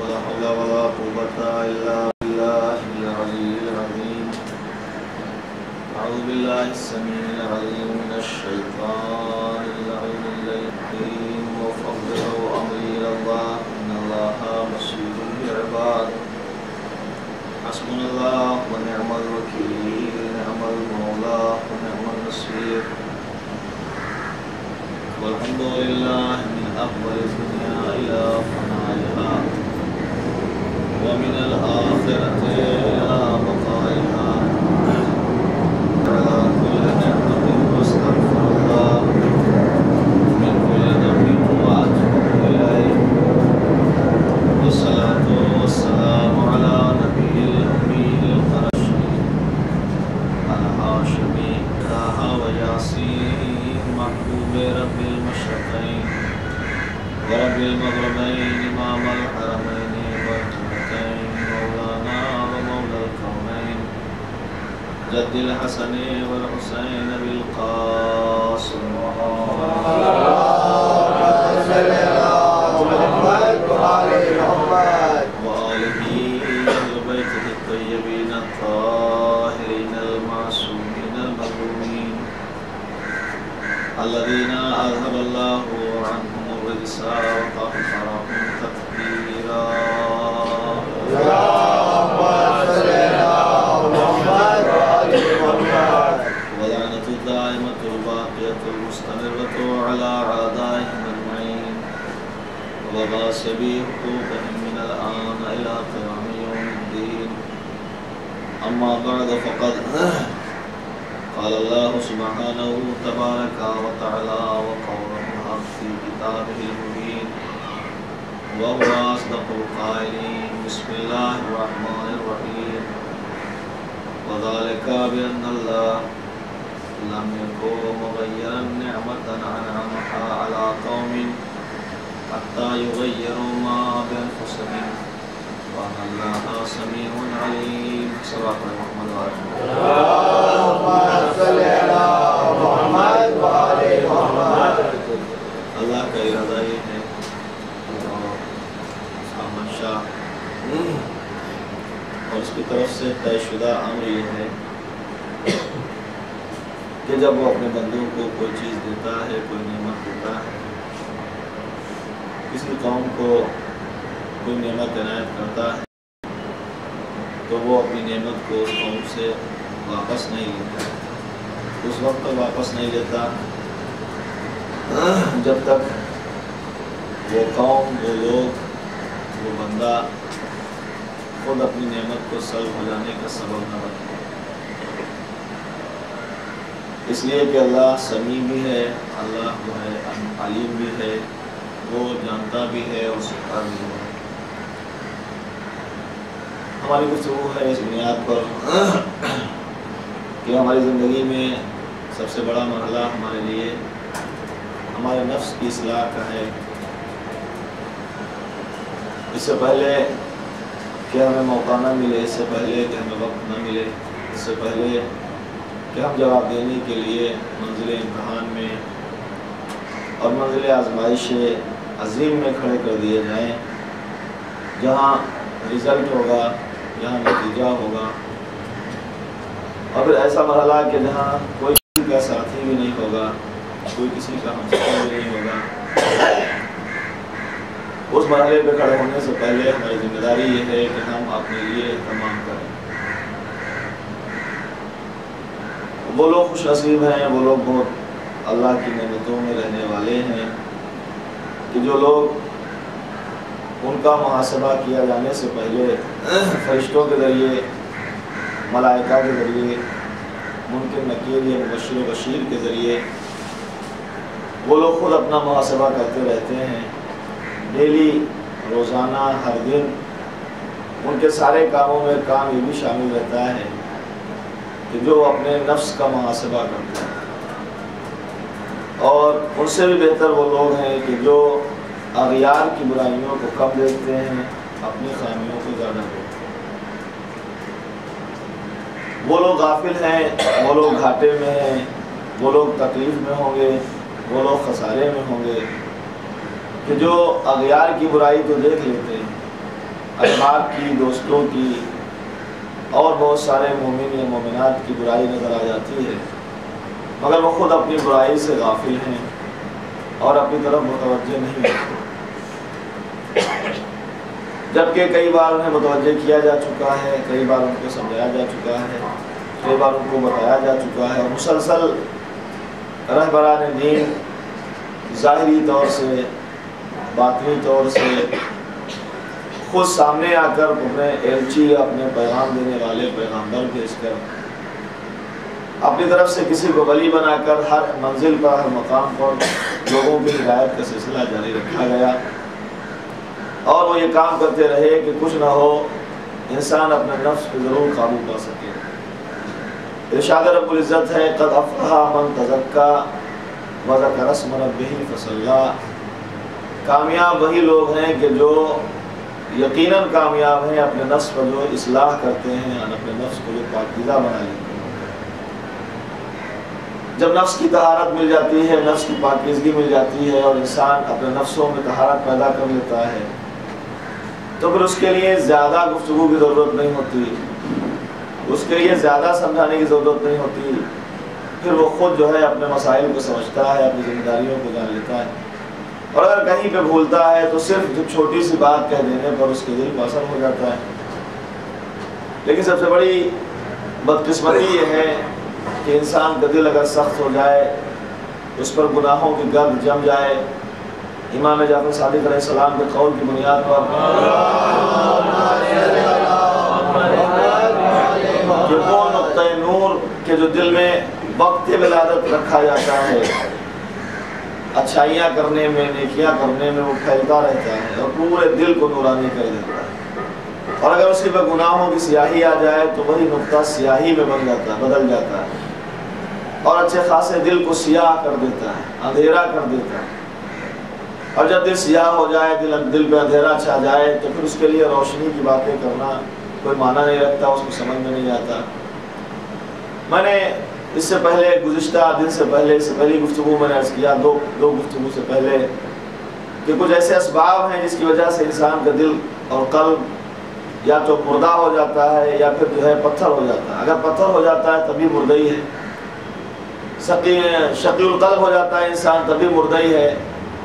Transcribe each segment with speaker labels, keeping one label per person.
Speaker 1: ولا حول ولا قوة إلا بالله العلي العظيم. أعوذ بالله السميع العليم من الشيطان اللعين وفوضوا أمري إلى الله إن الله بصير بالعباد. حسبنا الله ونعم الوكيل نعم المولى ونعم النصير. والحمد لله من أول الدنيا إلى فنائها ومن الآخرة إلى بقائها على كل نعمة واستغفر الله من كل ذنب وأتوب إليه. والصلاة والسلام على نبي الأمي القرشي الهاشمي طه وياسين محبوب رب المشرقين ورب المغربين إمام الحرمين والقبلتين مولانا ومولى الكونين جد الحسن والحسين بالقاسم وآله أهل بيته الطيبين الطاهرين المعصومين المظلومين الذين أذهب الله عنهم الرجس وطهرهم تطهيرا. ولعنة الدائمة الباقية المستمرة على أعدائهم أجمعين وغاصبي حقوقهم من الآن إلى قيام يوم الدين. أما بعد فقد قال الله سبحانه تبارك وتعالى وقوله الحق في كتابه المبين وهو أصدق القائلين. بسم الله الرحمن الرحيم. وذلك بأن الله لم يكن مغيرا نعمة أنعمها على قوم حتى يغيروا ما بأنفسهم وأن الله سميع عليم. صلى الله عليه وسلم. اللہ کا ارادہ یہ ہے اور اس کا منشا اور اس کی طرف سے طے شدہ امر یہ ہے کہ جب وہ اپنے بندوں کو کوئی چیز دیتا ہے، کوئی نعمت دیتا ہے، کسی قوم کو کوئی نعمت عنایت کرتا ہے تو وہ اپنی نعمت کو اس قوم سے واپس نہیں لیتا، اس وقت تک واپس نہیں لیتا جب تک وہ قوم، وہ لوگ، وہ بندہ خود اپنی نعمت کو سلب ہو جانے کا سبب نہ بنے. اس لیے کہ اللہ سمیع بھی ہے، اللہ جو ہے علیم بھی ہے، وہ جانتا بھی ہے اور سنتا بھی ہے. ہماری گفتگو ہے اس بنیاد پر کہ ہماری زندگی میں سب سے بڑا مرحلہ ہمارے لیے ہمارے نفس کی اصلاح کا ہے. اس سے پہلے کہ ہمیں موقع نہ ملے، اس سے پہلے کہ ہمیں وقت نہ ملے، اس سے پہلے کہ ہم جواب دینے کے لیے منزل امتحان میں اور منزل آزمائش عظیم میں کھڑے کر دیے جائیں، جہاں رزلٹ ہوگا، جہاں نتیجہ ہوگا، اور پھر ایسا مرحلہ کہ جہاں کوئی کسی کا ساتھی بھی نہیں ہوگا، کوئی کسی کا ہمسفر بھی نہیں ہوگا. اس مرحلے پہ کھڑے ہونے سے پہلے ہماری ذمہ داری یہ ہے کہ ہم اپنے لیے اہتمام کریں. وہ لوگ خوش نصیب ہیں، وہ لوگ بہت اللہ کی نعمتوں میں رہنے والے ہیں کہ جو لوگ ان کا محاسبہ کیا جانے سے پہلے فرشتوں کے ذریعے، ملائکہ کے ذریعے، منکر نکیر یا مبشر و بشیر کے ذریعے وہ لوگ خود اپنا محاسبہ کرتے رہتے ہیں. ڈیلی، روزانہ، ہر دن ان کے سارے کاموں میں کام یہ بھی شامل رہتا ہے کہ جو اپنے نفس کا محاسبہ کرتے ہیں. اور ان سے بھی بہتر وہ لوگ ہیں کہ جو اغیار کی برائیوں کو کم دیکھتے ہیں، اپنی خامیوں کو زیادہ دیکھتے ہیں. وہ لوگ غافل ہیں، وہ لوگ گھاٹے میں ہیں، وہ لوگ تکلیف میں ہوں گے، وہ لوگ خسارے میں ہوں گے کہ جو اغیار کی برائی تو دیکھ لیتے ہیں احباب کی، دوستوں کی اور بہت سارے مومن یا مومنات کی برائی نظر آ جاتی ہے، مگر وہ خود اپنی برائی سے غافل ہیں اور اپنی طرف متوجہ نہیں ہیں، جبکہ کئی بار انہیں متوجہ کیا جا چکا ہے، کئی بار ان کو سمجھایا جا چکا ہے، کئی بار ان کو بتایا جا چکا ہے، اور مسلسل رہبران دین ظاہری طور سے، باطنی طور سے خود سامنے آ کر اپنے ایلچی، اپنے پیغام دینے والے پیغامبر بھیج کر اپنی طرف سے کسی کو ولی بنا کر ہر منزل پر، ہر مقام پر لوگوں کی ہدایت کا سلسلہ جاری رکھا گیا، اور وہ یہ کام کرتے رہے کہ کچھ نہ ہو انسان اپنے نفس پہ ضرور قابو پا سکے۔ ارشاد رب العزت ہے قد افلح من تزکیٰ وذکر اسم ربہ فصلی، کامیاب وہی لوگ ہیں کہ جو یقیناً کامیاب ہیں اپنے نفس پر جو اصلاح کرتے ہیں، اپنے نفس کو جو پاکیزہ بنا لیتے ہیں۔ جب نفس کی طہارت مل جاتی ہے، نفس کی پاکیزگی مل جاتی ہے اور انسان اپنے نفسوں میں طہارت پیدا کر لیتا ہے، تو پھر اس کے لیے زیادہ گفتگو کی ضرورت نہیں ہوتی، اس کے لیے زیادہ سمجھانے کی ضرورت نہیں ہوتی، پھر وہ خود جو ہے اپنے مسائل کو سمجھتا ہے، اپنی ذمہ داریوں کو جان لیتا ہے، اور اگر کہیں پہ بھولتا ہے تو صرف چھوٹی سی بات کہہ دینے پر اس کے دل پر اثر ہو جاتا ہے۔ لیکن سب سے بڑی بدقسمتی یہ ہے کہ انسان کا دل اگر سخت ہو جائے، اس پر گناہوں کی گرد جم جائے، امام جعفر صادق علیہ السلام کے قول کی بنیاد پر کہ وہ نقطۂ نور کے جو دل میں وقت ولادت رکھا جاتا ہے، اچھائیاں کرنے میں، نیکیاں کرنے میں وہ پھیلتا رہتا ہے اور پورے دل کو نورانی کر دیتا ہے، اور اگر اسی پر گناہوں کی سیاہی آ جائے تو وہی نقطہ سیاہی میں بن جاتا ہے، بدل جاتا ہے، اور اچھے خاصے دل کو سیاہ کر دیتا ہے، اندھیرا کر دیتا ہے، اور جب دل سیاہ ہو جائے، دل پہ اندھیرا چھا جائے، تو پھر اس کے لیے روشنی کی باتیں کرنا کوئی معنی نہیں رکھتا، اس کو سمجھ میں نہیں آتا۔ میں نے اس سے پہلے گزشتہ دن سے پہلے، اس سے پہلی گفتگو میں نے عرض کیا، دو گفتگو سے پہلے، کہ کچھ ایسے اسباب ہیں جس کی وجہ سے انسان کا دل اور قلب یا تو مردہ ہو جاتا ہے یا پھر جو ہے پتھر ہو جاتا ہے۔ اگر پتھر ہو جاتا ہے تبھی مردہ ہی ہے، شقی القلب ہو جاتا ہے انسان تبھی مردہ ہی ہے،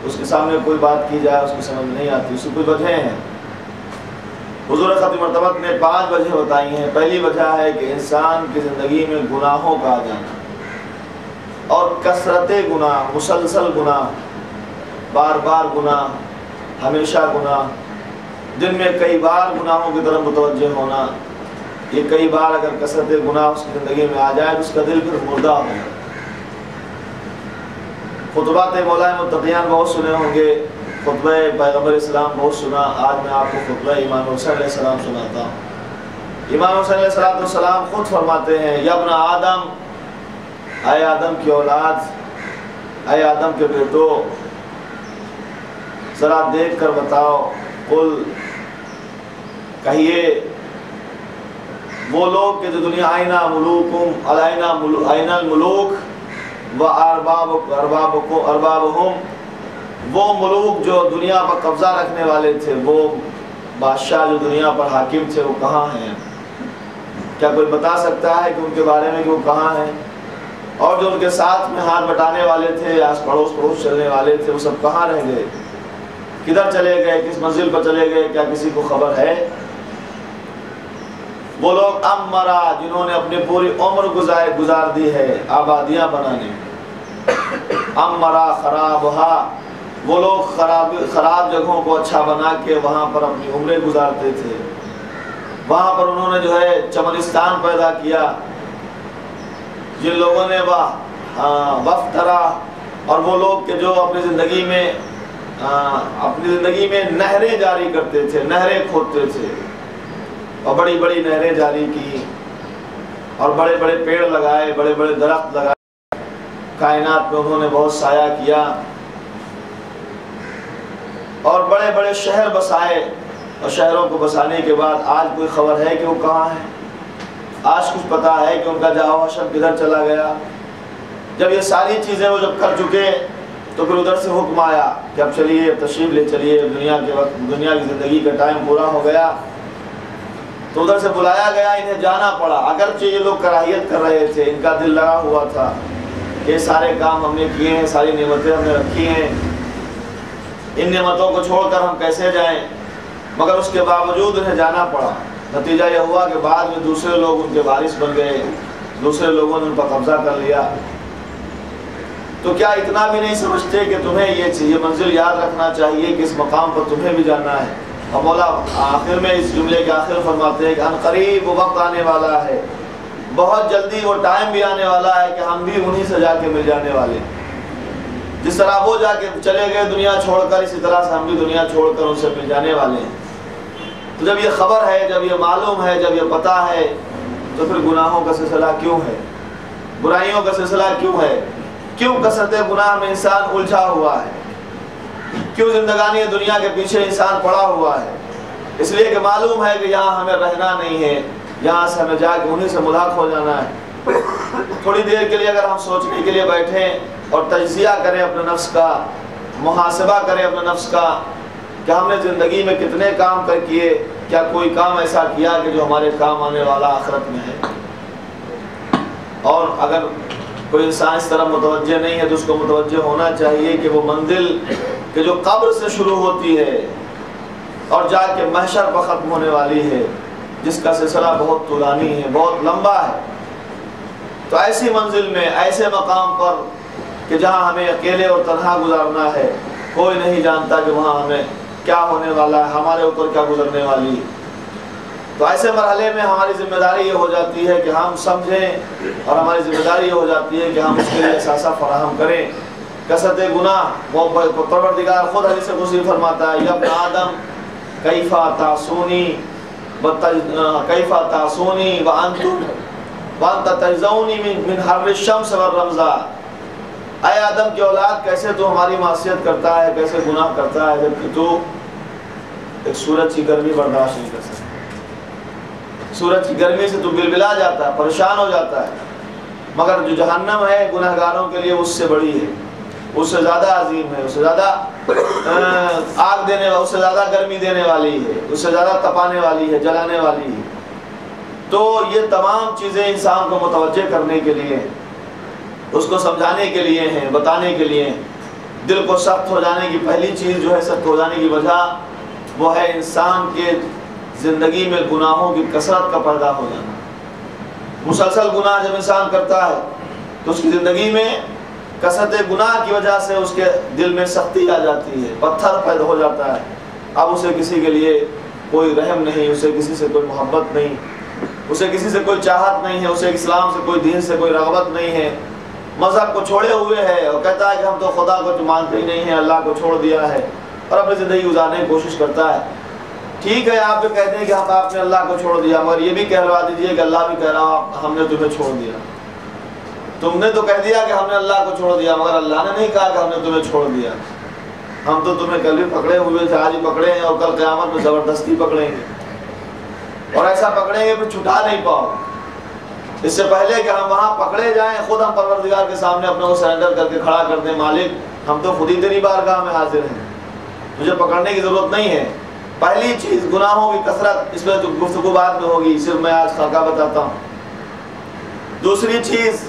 Speaker 1: اس کے سامنے کوئی بات کی جائے اس کو سمجھ نہیں آتی، اس کی کوئی وجہ ہیں۔ حضور ختم مرتبت نے 5 وجہ بتائی ہیں۔ پہلی وجہ ہے کہ انسان کی زندگی میں گناہوں کا آ جانا اور کثرت گناہ، مسلسل گناہ، بار بار گناہ، ہمیشہ گناہ، دن میں کئی بار گناہوں کی طرف متوجہ ہونا، یہ کئی بار اگر کثرت گناہ اس کی زندگی میں آ جائے تو اس کا دل پھر مردہ ہو جائے۔ خطبات مولا متقیان بہت سنے ہوں گے، خطبہ پیغمبر اسلام بہت سنا، آج میں آپ کو خطبہ امام حسین علیہ السلام سناتا ہوں۔ امام حسین علیہ السلام خود فرماتے ہیں، یا ابن آدم، اے آدم کی اولاد، اے آدم کے بیٹو، ذرا دیکھ کر بتاؤ، قل، کہیے، وہ لوگ کہ جو دنیا آئینہ ملوکم آئینہ الملوک و اربابہم، وہ ملوک جو دنیا پر قبضہ رکھنے والے تھے، وہ بادشاہ جو دنیا پر حاکم تھے، وہ کہاں ہیں؟ کیا کوئی بتا سکتا ہے کہ ان کے بارے میں کہ وہ کہاں ہیں؟ اور جو ان کے ساتھ میں ہاتھ بٹانے والے تھے، آس پڑوس چلنے والے تھے، وہ سب کہاں رہ گئے؟ کدھر چلے گئے؟ کس منزل پر چلے گئے؟ کیا کسی کو خبر ہے؟ وہ لوگ امرا، جنہوں نے اپنی پوری عمر گزار دی ہے آبادیاں بنانے میں، امرا خرابہا، وہ لوگ خراب جگہوں کو اچھا بنا کے وہاں پر اپنی عمریں گزارتے تھے، وہاں پر انہوں نے جو ہے چمنستان پیدا کیا، جن لوگوں نے وفترا، اور وہ لوگ کہ جو اپنی زندگی میں نہریں جاری کرتے تھے، نہریں کھودتے تھے، اور بڑی بڑی نہریں جاری کی، اور بڑے بڑے پیڑ لگائے، بڑے بڑے درخت لگائے، کائنات میں انہوں نے بہت سایہ کیا، اور بڑے بڑے شہر بسائے، اور شہروں کو بسانے کے بعد آج کوئی خبر ہے کہ وہ کہاں ہے؟ آج کچھ پتا ہے کہ ان کا جاہ و حشر کدھر چلا گیا؟ جب یہ ساری چیزیں وہ جب کر چکے تو پھر ادھر سے حکم آیا کہ اب چلیے، اب تشریف لے چلیے، دنیا کی زندگی کا ٹائم پورا ہو گیا۔ تو ادھر سے بلایا گیا، انہیں جانا پڑا، اگرچہ یہ لوگ کراہیت کر رہے تھے، ان کا دل لگا ہوا تھا، یہ سارے کام ہم نے کیے ہیں، ساری نعمتیں ہم نے رکھی ہیں، ان نعمتوں کو چھوڑ کر ہم کیسے جائیں، مگر اس کے باوجود انہیں جانا پڑا۔ نتیجہ یہ ہوا کہ بعد میں دوسرے لوگ ان کے وارث بن گئے، دوسرے لوگوں نے ان پر قبضہ کر لیا۔ تو کیا اتنا بھی نہیں سمجھتے کہ تمہیں یہ منزل یاد رکھنا چاہیے کہ اس مقام پر تمہیں بھی جانا ہے؟ اور مولا آخر میں اس جملے کے آخر فرماتے ہیں کہ ان قریب وہ وقت آنے والا ہے، بہت جلدی وہ ٹائم بھی آنے والا ہے کہ ہم بھی انہی سے جا کے مل جانے والے ہیں۔ جس طرح وہ جا کے چلے گئے دنیا چھوڑ کر، اسی طرح سے ہم بھی دنیا چھوڑ کر ان سے مل جانے والے ہیں۔ تو جب یہ خبر ہے، جب یہ معلوم ہے، جب یہ پتہ ہے، تو پھر گناہوں کا سلسلہ کیوں ہے؟ برائیوں کا سلسلہ کیوں ہے؟ کیوں کثرت گناہ میں انسان الجھا ہوا ہے؟ کیوں زندگانی دنیا کے پیچھے انسان پڑا ہوا ہے؟ اس لیے کہ معلوم ہے کہ یہاں ہمیں رہنا نہیں ہے، یہاں سے ہمیں جا کے انہی سے ملاق ہو جانا ہے۔ تھوڑی دیر کے لیے اگر ہم سوچنے کے لیے بیٹھیں اور تجزیہ کریں اپنے نفس کا، محاسبہ کریں اپنے نفس کا کہ ہم نے زندگی میں کتنے کام کر کیے، کیا کوئی کام ایسا کیا کہ جو ہمارے کام آنے والا آخرت میں ہے؟ اور اگر کوئی انسان اس طرح متوجہ نہیں ہے تو اس کو متوجہ ہونا چاہیے کہ وہ منزل کہ جو قبر سے شروع ہوتی ہے اور جا کے محشر پر ختم ہونے والی ہے، جس کا سلسلہ بہت طولانی ہے، بہت لمبا ہے، تو ایسی منزل میں، ایسے مقام پر کہ جہاں ہمیں اکیلے اور تنہا گزارنا ہے، کوئی نہیں جانتا کہ وہاں ہمیں کیا ہونے والا ہے، ہمارے اوپر کیا گزرنے والی ہے، تو ایسے مرحلے میں ہماری ذمہ داری یہ ہو جاتی ہے کہ ہم سمجھیں، اور ہماری ذمہ داری یہ ہو جاتی ہے کہ ہم اس کے لیے اثاثہ فراہم کریں۔ کثرت گناہ، وہ پروردگار خود حدیث قدسی فرماتا ہے، یا ابن آدم کیف تعصونی وانت تجزونی من حر الشمس والرمضاء، اے آدم کی اولاد کیسے تو ہماری معصیت کرتا ہے، کیسے گناہ کرتا ہے، جبکہ تو ایک سورج کی گرمی برداشت نہیں کر سکتا، سورج کی گرمی سے تو بلبلا جاتا ہے، پریشان ہو جاتا ہے، مگر جو جہنم ہے گناہگاروں کے لیے اس سے بڑی ہے، اس سے زیادہ عظیم ہے، اس سے زیادہ آگ دینے والی، اس سے زیادہ گرمی دینے والی ہے، اس سے زیادہ تپانے والی ہے، جلانے والی ہے۔ تو یہ تمام چیزیں انسان کو متوجہ کرنے کے لیے، اس کو سمجھانے کے لیے ہیں، بتانے کے لیے ہیں۔ دل کو سخت ہو جانے کی پہلی چیز جو ہے، سخت ہو جانے کی وجہ وہ ہے انسان کے زندگی میں گناہوں کی کثرت کا پیدا ہو جانا۔ مسلسل گناہ جب انسان کرتا ہے تو اس کی زندگی میں کثرت گناہ کی وجہ سے اس کے دل میں سختی آ جاتی ہے، پتھر پیدا ہو جاتا ہے، اب اسے کسی کے لیے کوئی رحم نہیں، اسے کسی سے کوئی محبت نہیں، اسے کسی سے کوئی چاہت نہیں ہے، اسے اسلام سے کوئی، دین سے کوئی رغبت نہیں ہے، مذہب کو چھوڑے ہوئے ہے اور کہتا ہے کہ ہم تو خدا کو مانتے ہی نہیں ہیں، اللہ کو چھوڑ دیا ہے، اور اپنی زندگی گزارنے کی کوشش کرتا ہے۔ ٹھیک ہے، آپ بھی کہتے ہیں کہ آپ نے اللہ کو چھوڑ دیا، مگر یہ بھی کہلوا دیجئے کہ اللہ بھی کہہ رہا ہم نے تمہیں چھوڑ دیا۔ تم نے تو کہہ دیا کہ ہم نے اللہ کو چھوڑ دیا، مگر اللہ نے نہیں کہا کہ ہم نے تمہیں چھوڑ دیا۔ ہم تو تمہیں کل بھی پکڑے ہوئے تھے، آج ہی پکڑے ہیں، اور کل قیامت میں زبردستی پکڑیں گے، اور ایسا پکڑیں گے پھر چھٹا نہیں پاؤ۔ اس سے پہلے کہ ہم وہاں پکڑے جائیں، خود ہم پروردگار کے سامنے اپنے کو سرنڈر کر کے کھڑا کر دیں، مالک ہم تو خود ہی تیری بارگاہ میں حاضر ہیں، مجھے پکڑنے کی ضرورت نہیں ہے۔ پہلی چیز گناہوں کی کثرت، اس میں تو گفتگو بعد میں ہوگی، صرف میں آج خاکہ بتاتا ہوں۔ دوسری چیز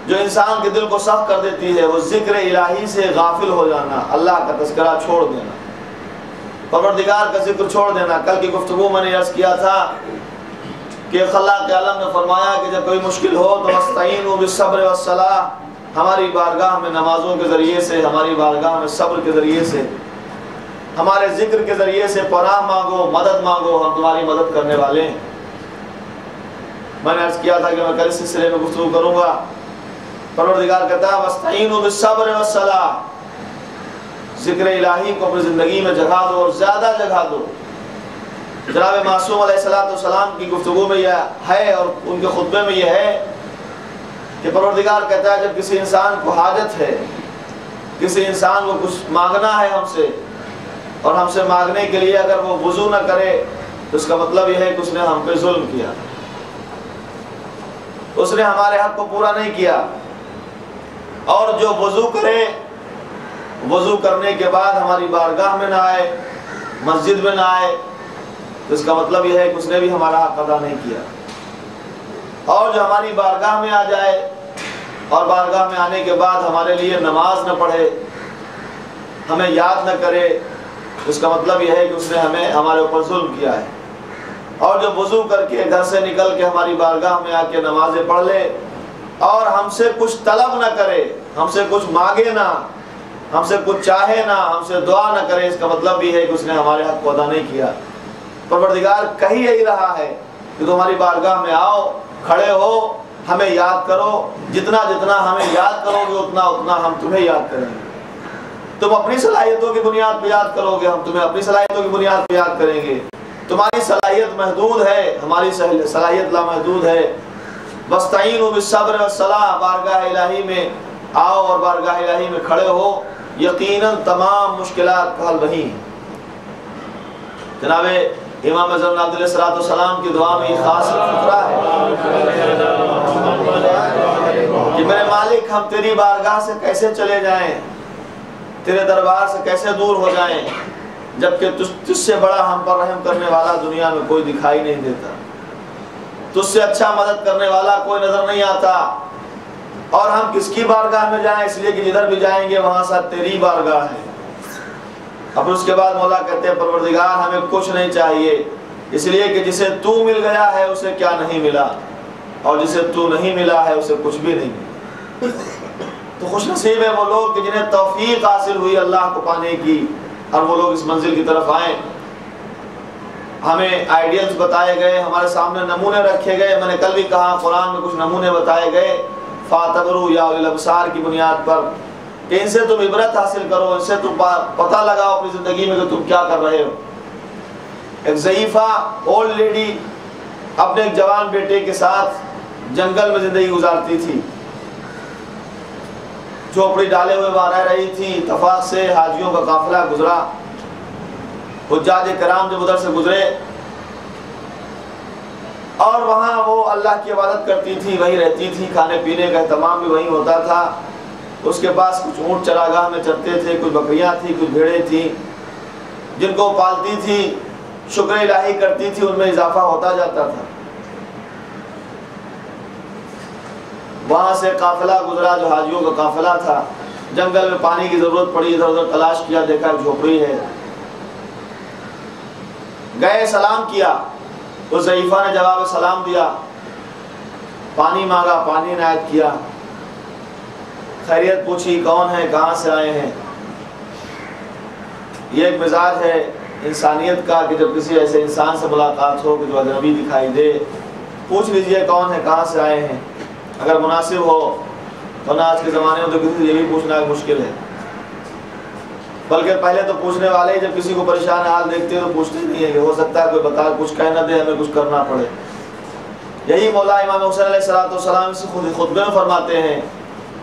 Speaker 1: جو انسان کے دل کو سخت کر دیتی ہے وہ ذکر الہی سے غافل ہو جانا، اللہ کا تذکرہ چھوڑ دینا، پروردگار کا ذکر چھوڑ دینا۔ کل کی گفتگو میں نے عرض کیا تھا کہ خلاق عالم نے فرمایا کہ جب کوئی مشکل ہو تو استعینوا بالصبر والصلاۃ، ہماری بارگاہ میں نمازوں کے ذریعے سے، ہماری بارگاہ میں صبر کے ذریعے سے، ہمارے ذکر کے ذریعے سے پناہ مانگو، مدد مانگو، ہم تمہاری مدد کرنے والے ہیں۔ میں نے عرض کیا تھا کہ میں کل اس سلسلے میں گفتگو کروں گا۔ پروردگار کہتا ہے وَاسْتَعِینُوا بِالصَّبْرِ وَالصَّلَاةِ، ذکر الہی کو اپنی زندگی میں جگہ دو اور زیادہ جگہ دو۔ جناب معصوم علیہ السلام کی گفتگو میں یہ ہے اور ان کے خطبے میں یہ ہے کہ پروردگار کہتا ہے جب کسی انسان کو حاجت ہے، کسی انسان کو کچھ مانگنا ہے ہم سے، اور ہم سے مانگنے کے لیے اگر وہ وضو نہ کرے تو اس کا مطلب یہ ہے کہ اس نے ہم پہ ظلم کیا، اس نے ہمارے حق کو پورا نہیں کیا، اور جو وضو کرے وضو کرنے کے بعد ہماری بارگاہ میں نہ آئے، مسجد میں نہ آئے، تو اس کا مطلب یہ ہے کہ اس نے بھی ہمارا حق ادا نہیں کیا۔ اور جو ہماری بارگاہ میں آ جائے اور بارگاہ میں آنے کے بعد ہمارے لیے نماز نہ پڑھے، ہمیں یاد نہ کرے، اس کا مطلب یہ ہے کہ اس نے ہمارے اوپر ظلم کیا ہے۔ اور جو وضو کر کے گھر سے نکل کے ہماری بارگاہ میں آ کے نمازیں پڑھ لے اور ہم سے کچھ طلب نہ کرے، ہم سے کچھ مانگے نہ، ہم سے کچھ چاہے نہ، ہم سے دعا نہ کرے، اس کا مطلب بھی ہے کہ اس نے ہمارے حق کو ادا نہیں کیا۔ پروردگار کہی یہی رہا ہے کہ تمہاری بارگاہ میں آؤ، کھڑے ہو، ہمیں یاد کرو، جتنا جتنا ہمیں یاد کرو گے اتنا اتنا ہم تمہیں یاد کریں گے۔ تم اپنی صلاحیتوں کی بنیاد پہ یاد کرو گے، ہم تمہیں اپنی صلاحیتوں کی بنیاد پہ یاد کریں گے۔ تمہاری صلاحیت محدود ہے، ہماری صلاحیت لامحدود ہے۔ وَاسْتَعِينُوا بِالصَّبْرِ وَالصَّلَاةِ، بارگاہ الہی میں آؤ اور بارگاہ الہی میں کھڑے ہو، یقیناً تمام مشکلات کا حل وہی ہے۔ جناب امام اعظم علیہ السلام کی دعا میں یہ خاص فقرہ ہے کہ میرے مالک ہم تیری بارگاہ سے کیسے چلے جائیں، تیرے دربار سے کیسے دور ہو جائیں، جبکہ تجھ سے بڑا ہم پر رحم کرنے والا دنیا میں کوئی دکھائی نہیں دیتا، تجھ سے اچھا مدد کرنے والا کوئی نظر نہیں آتا، اور ہم کس کی بارگاہ میں جائیں، اس لیے کہ جدھر بھی جائیں گے وہاں ساتھ تیری بارگاہ ہے۔ اب اس کے بعد مولا کہتے ہیں پروردگار ہمیں کچھ نہیں چاہیے، اس لیے کہ جسے تو مل گیا ہے اسے کیا نہیں ملا، اور جسے تو نہیں ملا ہے اسے کچھ بھی نہیں ملا۔ تو خوش نصیب ہے وہ لوگ کہ جنہیں توفیق حاصل ہوئی اللہ کو پانے کی، اور وہ لوگ اس منزل کی طرف آئیں۔ ہمیں آئیڈیلز بتائے گئے، ہمارے سامنے نمونے رکھے گئے، میں نے کل بھی کہا قرآن میں کچھ نمونے بتائے گئے، فَاعْتَبِرُوا یا اولی الابصار کی بنیاد پر، کہ ان سے تم عبرت حاصل کرو، ان سے تم پتہ لگاؤ اپنی زندگی میں کہ تم کیا کر رہے ہو۔ ایک ضعیفہ اولڈ لیڈی اپنے ایک جوان بیٹے کے ساتھ جنگل میں زندگی گزارتی تھی، جھوپڑی ڈالے ہوئے وہاں رہ رہی تھی۔ اتفاق سے حاجیوں کا قافلہ گزرا، حجاج کرام جب ادھر سے گزرے اور وہاں وہ اللہ کی عبادت کرتی تھی، وہیں رہتی تھی، کھانے پینے کا اہتمام بھی وہیں ہوتا تھا۔ اس کے پاس کچھ اونٹ چراگاہ میں چرتے تھے، کچھ بکریاں تھیں، کچھ بھیڑیں تھیں جن کو پالتی تھی، شکر الہی کرتی تھی، ان میں اضافہ ہوتا جاتا تھا۔ وہاں سے قافلہ گزرا جو حاجیوں کا قافلہ تھا، جنگل میں پانی کی ضرورت پڑی، ادھر ادھر تلاش کیا، دیکھا جھوپڑی ہے، گئے سلام کیا، اس ضعیفہ نے جواب سلام دیا، پانی مانگا، پانی عنایت کیا، خیریت پوچھی، کون ہے، کہاں سے آئے ہیں۔ یہ ایک مزاج ہے انسانیت کا کہ جب کسی ایسے انسان سے ملاقات ہو کہ جو اجنبی دکھائی دے، پوچھ لیجئے کون ہے، کہاں سے آئے ہیں، اگر مناسب ہو، ورنہ آج کے زمانے میں تو کسی سے یہ بھی پوچھنا مشکل ہے، بلکہ پہلے تو پوچھنے والے ہی جب کسی کو پریشان حال دیکھتے ہیں تو پوچھتے نہیں ہیں کہ ہو سکتا ہے کوئی بتا کچھ کہہ نہ دے، ہمیں کچھ کرنا پڑے۔ یہی مولا امام حسین علیہ السلام اس خطبے میں فرماتے ہیں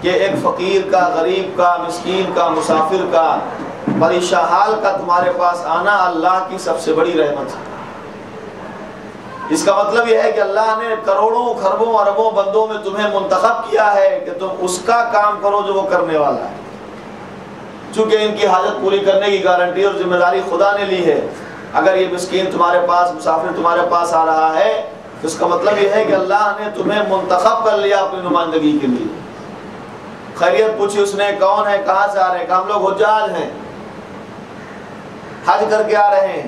Speaker 1: کہ ایک فقیر کا، غریب کا، مسکین کا، مسافر کا، پریشان حال کا تمہارے پاس آنا اللہ کی سب سے بڑی رحمت ہے۔ اس کا مطلب یہ ہے کہ اللہ نے کروڑوں، کھربوں، اربوں بندوں میں تمہیں منتخب کیا ہے کہ تم اس کا کام کرو جو وہ کرنے والا ہے۔ چونکہ ان کی حاجت پوری کرنے کی گارنٹی اور ذمہ داری خدا نے لی ہے۔ اگر یہ مسکین تمہارے پاس، مسافر تمہارے پاس آ رہا ہے تو اس کا مطلب یہ ہے کہ اللہ نے تمہیں منتخب کر لیا اپنی نمائندگی کے لیے۔ خیریت پوچھی اس نے، کون ہے، کہاں سے آ رہے ہیں، کہ ہم لوگ حجاج ہیں، حج کر کے آ رہے ہیں۔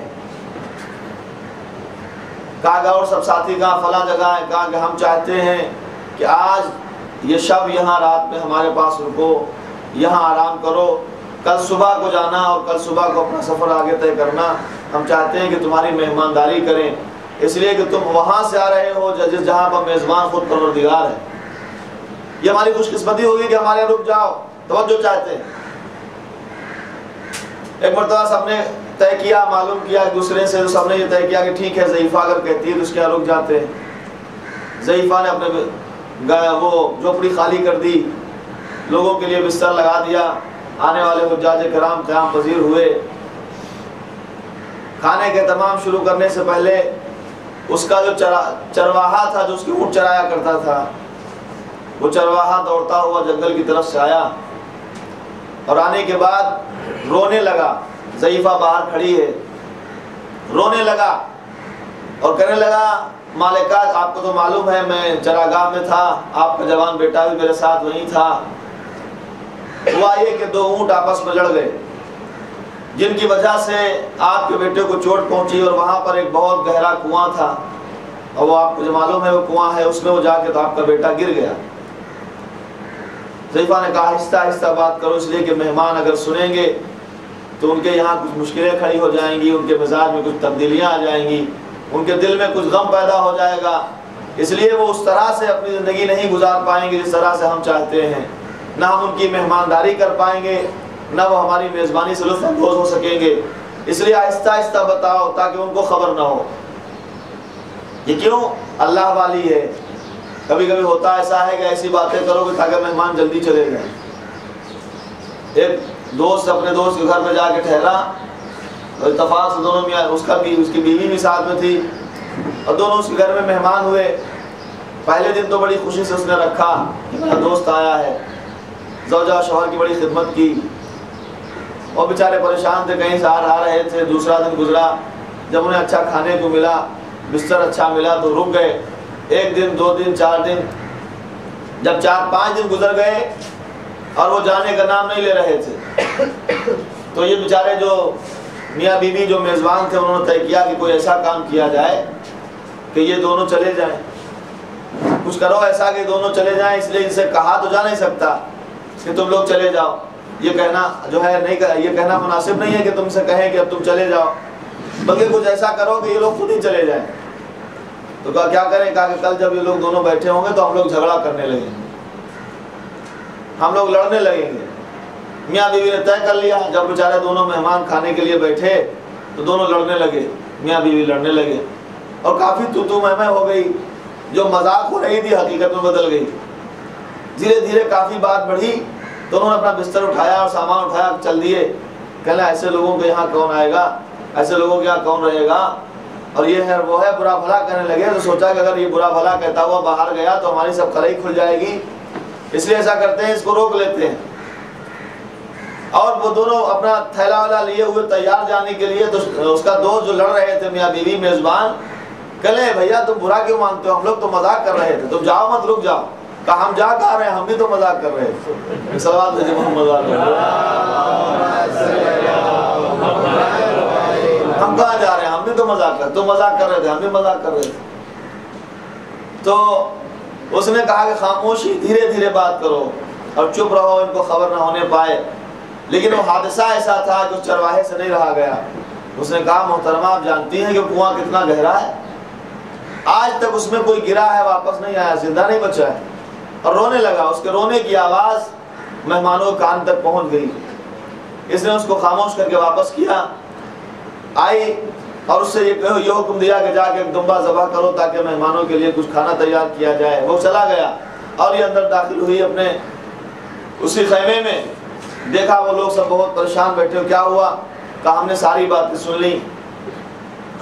Speaker 1: کہا گا اور سب ساتھی کہاں، فلاں جگہ ہے، کہا کہ ہم چاہتے ہیں کہ آج یہ شب یہاں رات میں ہمارے پاس رکو، یہاں آرام کرو، کل صبح کو جانا اور کل صبح کو اپنا سفر آگے طے کرنا۔ ہم چاہتے ہیں کہ تمہاری مہمانداری کریں، اس لیے کہ تم وہاں سے آ رہے ہو جہاں پر میزبان خود پروردگار ہے۔ یہ ہماری خوش قسمتی ہوگی کہ ہمارے رک جاؤ، توجہ چاہتے ہیں۔ ایک مرتبہ سب نے طے کیا، معلوم کیا ایک دوسرے سے، تو سب نے یہ طے کیا کہ ٹھیک ہے، ضعیفہ اگر کہتی ہے تو اس کے یہاں رک جاتے ہیں۔ ضعیفہ نے اپنے وہ جھوپڑی خالی کر دی، لوگوں کے لیے بستر لگا دیا، آنے والے حجاج کرام قیام پذیر ہوئے۔ کھانے کے تمام شروع کرنے سے پہلے اس کا جو چرواہا تھا، جو اس کی اونٹ چرایا کرتا تھا، وہ چرواہا دوڑتا ہوا جنگل کی طرف سے آیا اور آنے کے بعد رونے لگا. ضعیفہ باہر کھڑی ہے, رونے لگا اور کہنے لگا مالکہ آپ کو تو معلوم ہے میں چراگاہ میں تھا, آپ کا جوان بیٹا بھی میرے ساتھ وہیں تھا. ہوا یہ کہ دو اونٹ آپس میں لڑ گئے جن کی وجہ سے آپ کے بیٹے کو چوٹ پہنچی, اور وہاں پر ایک بہت گہرا کنواں تھا اور وہ آپ کو جو معلوم ہے وہ کنواں ہے, اس میں وہ جا کے تو آپ کا بیٹا گر گیا. ضعیفہ نے کہا آہستہ آہستہ بات کرو, اس لیے کہ مہمان اگر سنیں گے تو ان کے یہاں کچھ مشکلیں کھڑی ہو جائیں گی, ان کے مزاج میں کچھ تبدیلیاں آ جائیں گی, ان کے دل میں کچھ غم پیدا ہو جائے گا. اس لیے وہ اس طرح سے اپنی زندگی نہیں گزار پائیں گے جس طرح سے ہم چاہتے ہیں. نہ ہم ان کی مہمانداری کر پائیں گے, نہ وہ ہماری میزبانی سے لطف اندوز ہو سکیں گے. اس لیے آہستہ آہستہ بتاؤ تاکہ ان کو خبر نہ ہو. یہ کیوں؟ اللہ والی ہے. کبھی کبھی ہوتا ایسا ہے کہ ایسی باتیں کرو گے تاکہ مہمان جلدی چلے جائیں. ایک دوست اپنے دوست کے گھر میں جا کے ٹھہرا, اتفاق سے دونوں میاں اس کی بیوی بھی ساتھ میں تھی اور دونوں اس کے گھر میں مہمان ہوئے. پہلے دن تو بڑی خوشی سے اس نے رکھا کہ میرا دوست آیا ہے, زوجہ شوہر کی بڑی خدمت کی, اور بیچارے پریشان تھے, کہیں سے آ رہے تھے. دوسرا دن گزرا, جب انہیں اچھا کھانے کو ملا, بستر اچھا ملا تو رک گئے. ایک دن, دو دن, 4 دن, جب 4-5 دن گزر گئے اور وہ جانے کا نام نہیں لے رہے تھے تو یہ بیچارے جو میاں بیوی جو میزبان تھے انہوں نے طے کیا کہ کوئی ایسا کام کیا جائے کہ یہ دونوں چلے جائیں. کچھ کرو ایسا کہ دونوں چلے جائیں. اس لیے ان سے کہا تو جا نہیں سکتا کہ تم لوگ چلے جاؤ, یہ کہنا جو ہے نہیں, یہ کہنا مناسب نہیں ہے کہ تم سے کہیں کہ اب تم چلے جاؤ, بلکہ کچھ ایسا کرو کہ یہ لوگ خود ہی چلے جائیں. تو کہا کیا کریں؟ کہا کہ کل جب یہ لوگ دونوں بیٹھے ہوں گے تو ہم لوگ جھگڑا کرنے لگیں گے, ہم لوگ لڑنے لگیں گے. میاں بیوی نے طے کر لیا. جب بیچارے دونوں مہمان کھانے کے لیے بیٹھے تو دونوں لڑنے لگے, میاں بیوی لڑنے لگے اور کافی تو میں ہو گئی. جو مذاق ہو رہی تھی حقیقت میں بدل گئی. دھیرے دھیرے کافی بات بڑھی تو انہوں نے اپنا بستر اٹھایا اور سامان اٹھایا, چل دیے. کہنا ایسے لوگوں کے یہاں کون آئے گا, ایسے لوگوں کے یہاں کون رہے گا, اور یہ ہے وہ ہے, برا بھلا کہنے لگے. تو سوچا کہ اگر یہ برا بھلا کہتا ہوا باہر گیا تو ہماری سب خلائی کھل جائے گی, اس لیے ایسا کرتے ہیں اس کو روک لیتے ہیں. اور وہ دونوں اپنا تھیلا والا لیے ہوئے تیار جانے کے لیے. تو اس کا دوست جو لڑ رہے تھے میاں بیوی میزبان, کہلے بھیا تم برا کیوں مانتے ہو, ہم لوگ تو مذاق کر رہے تھے, تم جاؤ مت, رک جاؤ. کہا ہم جا کہاں رہے ہیں, ہم بھی تو مذاق کر رہے تھے. صلوات بھیجے محمد ہم کہاں جا رہے ہیں, ہم بھی تو مذاق کر, تم مذاق کر رہے تھے, ہم بھی مذاق کر رہے تھے. تو اس نے کہا کہ خاموشی, دھیرے دھیرے بات کرو اور چپ رہو, ان کو خبر نہ ہونے پائے. لیکن وہ حادثہ ایسا تھا کہ اس چرواہے سے نہیں رہا گیا. اس نے کہا محترمہ آپ جانتی ہیں کہ کنواں کتنا گہرا ہے, آج تک اس میں کوئی گرا ہے واپس نہیں آیا, زندہ نہیں بچا ہے. اور رونے لگا. اس کے رونے کی آواز مہمانوں کے کان تک پہنچ گئی. اس نے اس کو خاموش کر کے واپس کیا. آئی اور اس سے یہ حکم دیا کہ جا کے ایک دمبا ذبح کرو تاکہ مہمانوں کے لیے کچھ کھانا تیار کیا جائے. وہ چلا گیا اور یہ اندر داخل ہوئی اپنے اسی خیمے میں. دیکھا وہ لوگ سب بہت پریشان بیٹھے. کیا ہوا؟ کہا ہم نے ساری باتیں سن لی,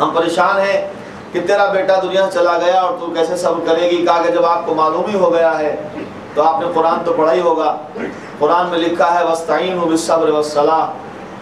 Speaker 1: ہم پریشان ہیں کہ تیرا بیٹا دنیا چلا گیا اور تو کیسے صبر کرے گی. کہا کہ جب آپ کو معلوم ہی ہو گیا ہے تو آپ نے قرآن تو پڑھا ہی ہوگا. قرآن میں لکھا ہے وَاسْتَعِينُوا بِالصَّبْرِ وَالصَّلَاةِ,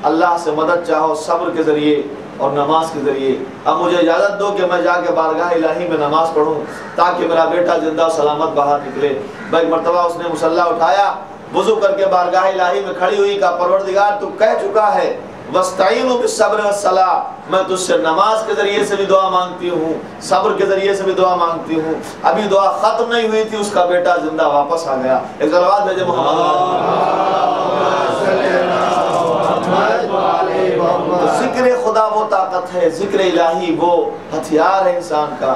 Speaker 1: اللہ سے مدد چاہو صبر کے ذریعے اور نماز کے ذریعے. اب مجھے اجازت دو کہ میں جا کے بارگاہ الہی میں نماز پڑھوں تاکہ میرا بیٹا زندہ سلامت باہر نکلے. ایک مرتبہ اس نے مصلی اٹھایا, وضو کر کے بارگاہ الہی میں کھڑی ہوئی. کہا پروردگار تو کہہ چکا ہے وَاسْتَعِينُوا بِالصَّبْرِ وَالصَّلَاةِ, میں تجھ سے نماز کے ذریعے سے بھی دعا مانگتی ہوں, صبر کے ذریعے سے بھی دعا مانگتی ہوں. ابھی دعا ختم نہیں ہوئی تھی, اس کا بیٹا زندہ واپس آ گیا. ایک صلوات بھیجے محمد. تو ذکر خدا وہ طاقت ہے, ذکر الہی وہ ہتھیار ہے انسان کا,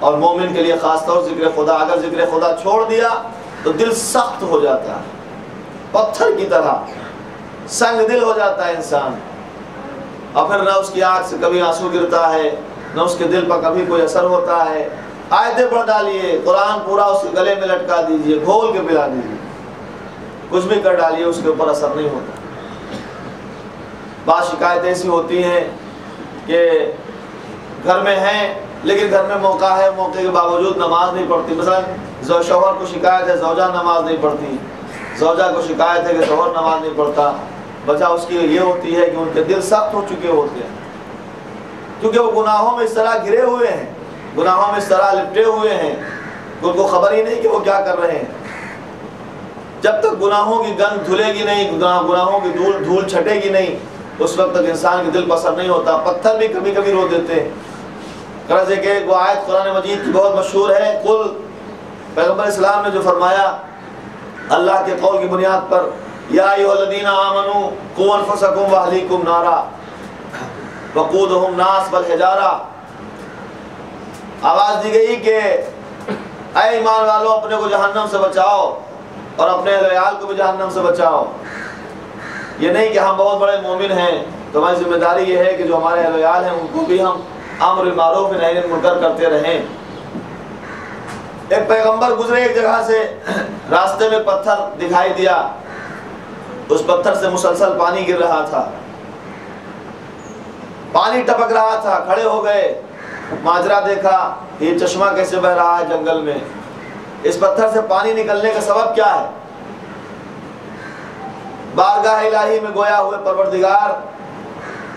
Speaker 1: اور مومن کے لیے خاص طور ذکر خدا. اگر ذکر خدا چھوڑ دیا تو دل سخت ہو جاتا ہے, پتھر کی طرح سنگ دل ہو جاتا ہے انسان, اور پھر نہ اس کی آنکھ سے کبھی آنسو گرتا ہے, نہ اس کے دل پر کبھی کوئی اثر ہوتا ہے. آیتیں پڑھ ڈالیے, قرآن پورا اس کے گلے میں لٹکا دیجئے, گھول کے پلا دیجئے, کچھ بھی کر ڈالیے, اس کے اوپر اثر نہیں ہوتا. بعض شکایتیں ایسی ہوتی ہیں کہ گھر میں ہیں لیکن گھر میں موقع ہے، موقع کے باوجود نماز نہیں پڑھتی. مثلا شوہر کو شکایت ہے زوجہ نماز نہیں پڑھتی، زوجہ کو شکایت ہے کہ شوہر نماز نہیں پڑھتا. وجہ اس کی یہ ہوتی ہے کہ ان کے دل سخت ہو چکے ہوتے ہیں، کیونکہ وہ گناہوں میں اس طرح گھرے ہوئے ہیں، گناہوں میں اس طرح لپٹے ہوئے ہیں کہ ان کو خبر ہی نہیں کہ وہ کیا کر رہے ہیں. جب تک گناہوں کی گند دھلے گی نہیں، گناہوں کی دھول چھٹے گی نہیں، اس وقت تک انسان کے دل پسند نہیں ہوتا. پتھر بھی کبھی کبھی رو دیتے ہیں. غرض ہے کہ وہ آیت قرآن مجید کی بہت مشہور ہے. قل، پیغمبر اسلام نے جو فرمایا اللہ کے قول کی بنیاد پر، یا ایھا الذین آمنوا قوا انفسکم واہلیکم نارا وقودھم الناس والحجارہ. آواز دی گئی کہ اے ایمان والو اپنے کو جہنم سے بچاؤ اور اپنے اہل عیال کو بھی جہنم سے بچاؤ. یہ نہیں کہ ہم بہت بڑے مومن ہیں تو ہماری ذمہ داری یہ ہے کہ جو ہمارے اہل عیال ہیں ان کو بھی ہم امر بالمعروف نہی عن المنکر کرتے رہیں. ایک پیغمبر گزرے ایک جگہ سے، راستے میں پتھر دکھائی دیا، اس پتھر سے مسلسل پانی گر رہا تھا، پانی ٹپک رہا تھا. کھڑے ہو گئے، ماجرا دیکھا، یہ چشمہ کیسے بہ رہا ہے جنگل میں، اس پتھر سے پانی نکلنے کا سبب کیا ہے؟ بارگاہ الہی میں گویا ہوئے پروردگار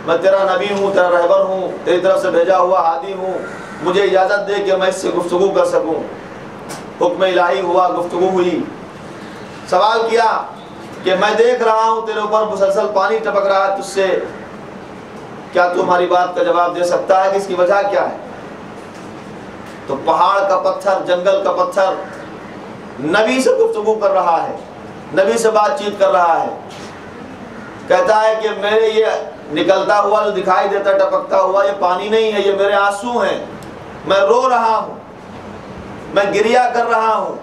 Speaker 1: میں تیرا نبی ہوں، تیرا رہبر ہوں، تیری طرف سے بھیجا ہوا ہادی ہوں، مجھے اجازت دے کہ میں اس سے گفتگو کر سکوں. حکم الہی ہوا، گفتگو ہوئی. سوال کیا کہ میں دیکھ رہا ہوں تیرے اوپر مسلسل پانی ٹپک رہا ہے، تجھ سے کیا تو ہماری بات کا جواب دے سکتا ہے کہ اس کی وجہ کیا ہے؟ تو پہاڑ کا پتھر، جنگل کا پتھر نبی سے گفتگو کر رہا ہے، نبی سے بات چیت کر رہا ہے. کہتا ہے کہ میرے یہ نکلتا ہوا جو دکھائی دیتا ٹپکتا ہوا یہ پانی نہیں ہے، یہ میرے آنسو ہیں. میں رو رہا ہوں، میں گریا کر رہا ہوں.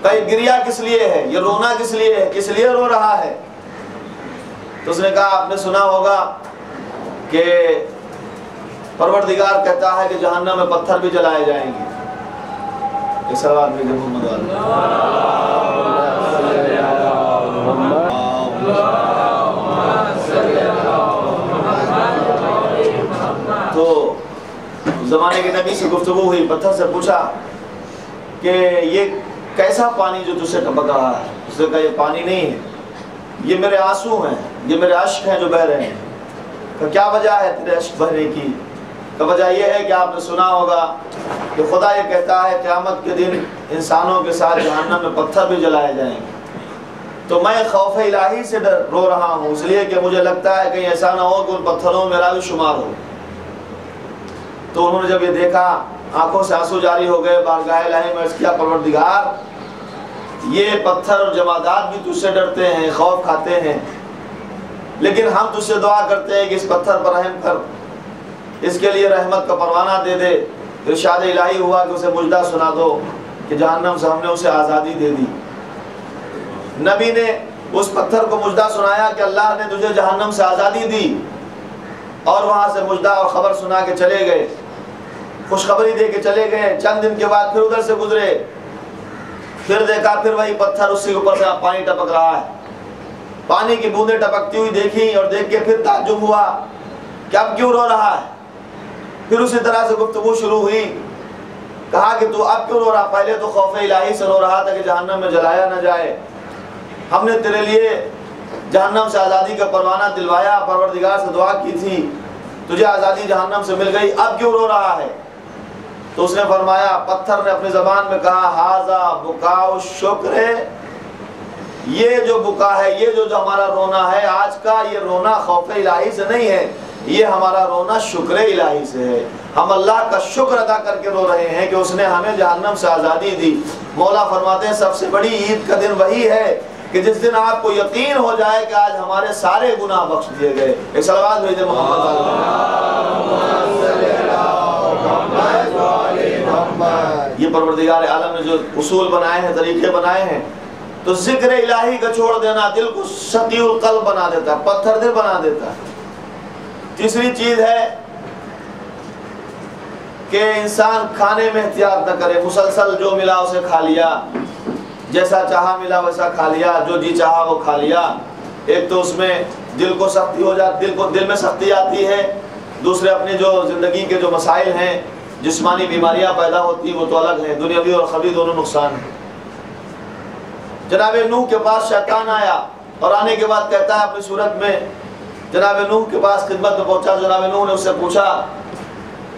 Speaker 1: کہ گریا کس لیے ہے، یہ رونا کس لیے ہے، کس لیے رو رہا ہے؟ تو اس نے کہا آپ نے سنا ہوگا کہ پروردگار کہتا ہے کہ جہنم میں پتھر بھی جلائے جائیں گے. ایک سوال میں محمد تو زمانے کے نبی سے گفتگو ہوئی، پتھر سے پوچھا کہ یہ کیسا پانی جو تجھ سے ٹپک رہا ہے؟ اس نے کہا یہ پانی نہیں ہے، یہ میرے آنسو ہیں، یہ میرے اشک ہیں جو بہ رہے ہیں. کہ کیا وجہ ہے تیرے اشک بہنے کی؟ کہ وجہ یہ ہے کہ آپ نے سنا ہوگا کہ خدا یہ کہتا ہے قیامت کے دن انسانوں کے ساتھ جہنم میں پتھر بھی جلائے جائیں گے. تو میں خوف الہی سے رو رہا ہوں، اس لیے کہ مجھے لگتا ہے کہیں ایسا نہ ہو کہ ان پتھروں میں میرا بھی شمار ہو. تو انہوں نے جب یہ دیکھا آنکھوں سے آنسو جاری ہو گئے. بارگاہ الہی میں عرض کیا پروردگار یہ پتھر اور جمادات بھی تجھ سے ڈرتے ہیں، خوف کھاتے ہیں، لیکن ہم تجھ سے دعا کرتے ہیں کہ اس پتھر پر رحم کر، اس کے لیے رحمت کا پروانہ دے دے. ارشاد الہی ہوا کہ اسے مجدہ سنا دو کہ جہنم سے ہم نے اسے آزادی دے دی. نبی نے اس پتھر کو مجدہ سنایا کہ اللہ نے تجھے جہنم سے آزادی دی، اور وہاں سے مجدہ اور خبر سنا کے چلے گئے، خوشخبری دے کے چلے گئے. چند دن کے بعد پھر ادھر سے گزرے، پھر دیکھا پھر وہی پتھر اس کے اوپر سے پانی ٹپک رہا ہے. پانی کی بوندیں ٹپکتی ہوئی دیکھی اور دیکھ کے پھر تعجب ہوا کہ اب کیوں رو رہا ہے. پھر اسی طرح سے گفتگو شروع ہوئی. کہا کہ تو اب کیوں رو رہا؟ پہلے تو خوف الہی سے رو رہا تھا کہ جہنم میں جلایا نہ جائے. ہم نے تیرے لیے جہنم سے آزادی کا پروانہ دلوایا، پروردگار سے دعا کی تھی، تجھے آزادی جہنم سے مل گئی، اب کیوں رو رہا ہے؟ تو اس نے فرمایا، پتھر نے اپنی زبان میں کہا، ھذا بکاء الشکر، یہ جو بکا ہے، یہ جو ہمارا رونا ہے آج کا، یہ رونا خوف الہی سے نہیں ہے، یہ ہمارا رونا شکر الہی سے ہے. ہم اللہ کا شکر ادا کر کے رو رہے ہیں کہ اس نے ہمیں جہنم سے آزادی دی. مولا فرماتے ہیں سب سے بڑی عید کا دن وہی ہے کہ جس دن آپ کو یقین ہو جائے کہ آج ہمارے سارے گناہ بخش دیے گئے. ایک صلوات بھیجیں محمد یہ پروردگار عالم نے جو اصول بنائے ہیں، طریقے بنائے ہیں، تو ذکر الہی کا چھوڑ دینا دل کو سقی القلب بنا دیتا ہے، پتھر دل بنا دیتا ہے. تیسری چیز ہے کہ انسان کھانے میں احتیاط نہ کرے، مسلسل جو ملا اسے کھا لیا، جیسا چاہا ملا ویسا کھا لیا، جو جی چاہا وہ کھا لیا. ایک تو اس میں دل کو سختی ہو جاتی، دل میں سختی آتی ہے. دوسرے اپنی جو زندگی کے جو مسائل ہیں جسمانی بیماریاں پیدا ہوتی ہیں وہ تو الگ ہیں، دنیاوی اور اخروی دونوں نقصان ہیں۔ جناب نوح کے پاس شیطان آیا اور آنے کے بعد کہتا ہے اپنی صورت میں، جناب نوح کے پاس خدمت میں پہنچا، جناب نوح نے اس سے پوچھا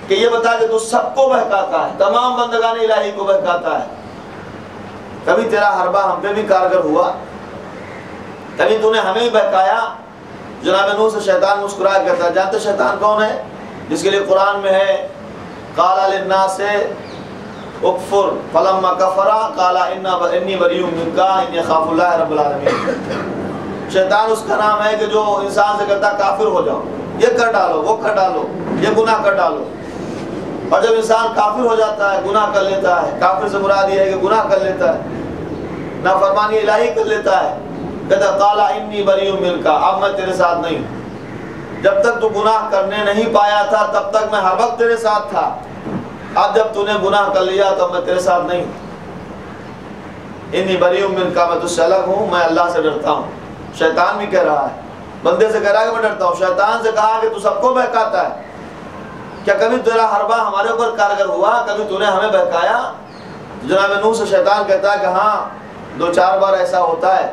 Speaker 1: کہ یہ بتا کہ تو سب کو بہکاتا ہے، تمام بندگان الہی کو بہکاتا ہے، کبھی تیرا حربہ ہم پہ بھی کارگر ہوا؟ کبھی تو نے ہمیں بھی بہکایا؟ جناب نوح سے شیطان مسکرا کہتا ہے، جانتے شیطان کون ہے؟ جس کے لیے قرآن میں ہے قال للناس اکفر فلما کفر قال انی بریء منک انی اخاف اللہ رب العالمین۔ شیطان اس کا نام ہے کہ جو انسان سے کہتا ہے کافر ہو جاؤ، یہ کر ڈالو، وہ کر ڈالو، یہ گناہ کر ڈالو۔ اور جب انسان کافر ہو جاتا ہے، گناہ کر لیتا ہے، کافر سے مراد یہ ہے کہ گناہ کر لیتا ہے، نافرمانی الہی کر لیتا ہے، کہتا قال انی بریء منک، اب میں تیرے ساتھ نہیں ہوں۔ جب تک تو گناہ کرنے نہیں پایا تھا تب تک میں ہر وقت تیرے ساتھ تھا، اب جب تو نے گناہ کر لیا تو میں تیرے ساتھ نہیں ہوں۔ انی بریء منک، میں تجھ سے الگ ہوں، میں اللہ سے ڈرتا ہوں۔ شیطان بھی کہہ رہا ہے، بندے سے کہہ رہا ہے کہ میں ڈرتا ہوں۔ شیطان سے کہا کہ تو سب کو بہکاتا ہے، کیا کبھی تیرا حربہ ہمارے اوپر کارگر ہوا؟ کبھی تو نے ہمیں بہکایا؟ جناب نوح سے شیطان کہتا ہے کہ ہاں 2-4 بار ایسا ہوتا ہے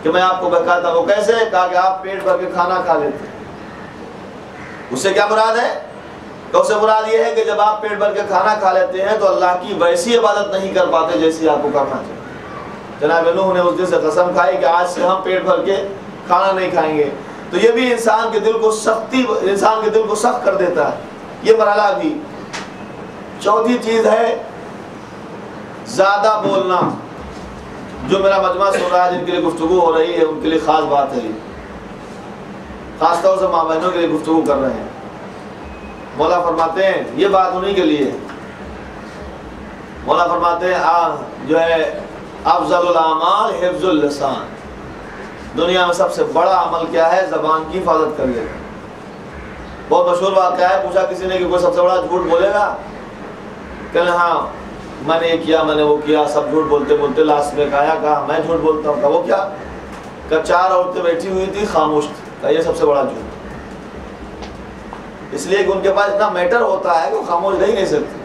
Speaker 1: کہ میں آپ کو بہکاتا ہوں۔ وہ کیسے؟ کہا کہ آپ پیٹ بھر کے کھانا کھا لیتے۔ اس سے کیا مراد ہے؟ تو اس سے مراد یہ ہے کہ جب آپ پیٹ بھر کے کھانا کھا لیتے ہیں تو اللہ کی ویسی عبادت نہیں کر پاتے جیسی آپ کو کرنا چاہیے۔ جناب نوح نے اس دن سے قسم کھائی کہ آج سے ہم پیٹ بھر کے کھانا نہیں کھائیں گے۔ تو یہ بھی انسان کے دل کو سخت کر دیتا ہے، یہ مرحلہ بھی۔ چوتھی چیز ہے زیادہ بولنا، جو میرا مجمع سن رہا ہے، جن کے لیے گفتگو ہو رہی ہے ان کے لیے خاص بات ہے، خاص طور سے ماں بہنوں کے لیے گفتگو کر رہے ہیں۔ مولا فرماتے ہیں یہ بات انہی کے لیے، مولا فرماتے ہیں جو ہے افضل الاعمال حفظ اللسان، دنیا میں سب سے بڑا عمل کیا ہے؟ زبان کی حفاظت کر لینا۔ بہت مشہور واقعہ ہے، پوچھا کسی نے کہ کوئی سب سے بڑا جھوٹ بولے گا؟ کہ ہاں میں نے یہ کیا، میں نے وہ کیا، سب جھوٹ بولتے بولتے لاسٹ میں کہا میں جھوٹ بولتا ہوں۔ کہا وہ کیا؟ کہ 4 عورتیں بیٹھی ہوئی تھی، خاموش تھی۔ کہا یہ سب سے بڑا جھوٹ، اس لیے کہ ان کے پاس اتنا میٹر ہوتا ہے کہ وہ خاموش رہ ہی نہیں سکتے،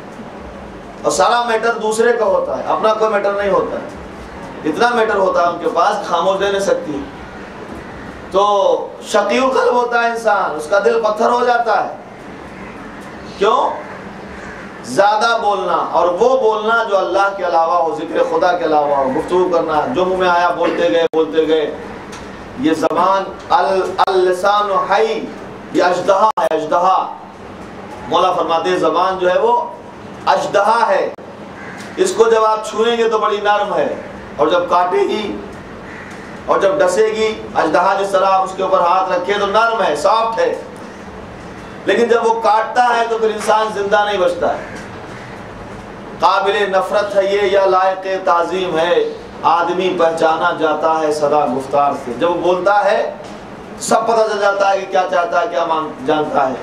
Speaker 1: اور سارا میٹر دوسرے کا ہوتا ہے، اپنا کوئی میٹر نہیں ہوتا ہے، اتنا میٹر ہوتا ہے ان کے پاس، خاموش رہ نہیں سکتی۔ تو شقی القلب ہوتا ہے انسان، اس کا دل پتھر ہو جاتا ہے۔ کیوں؟ زیادہ بولنا، اور وہ بولنا جو اللہ کے علاوہ ہو، ذکر خدا کے علاوہ ہو، گفتگو کرنا جو منہ میں آیا بولتے گئے۔ یہ زبان اللسان حی، یہ اژدہا ہے، اژدہا۔ مولا فرماتے ہیں زبان جو ہے وہ اژدہا ہے، اس کو جب آپ چھوئیں گے تو بڑی نرم ہے، اور جب کاٹے گی اور جب ڈسے گی، اژدہا جس طرح آپ اس کے اوپر ہاتھ رکھے تو نرم ہے، سافٹ ہے، لیکن جب وہ کاٹتا ہے تو پھر انسان زندہ نہیں بچتا ہے۔ قابل نفرت ہے یہ یا لائق تعظیم ہے، آدمی پہچانا جاتا ہے صدا گفتار سے۔ جب وہ بولتا ہے سب پتہ چل جاتا ہے کہ کیا چاہتا ہے، کیا جانتا ہے،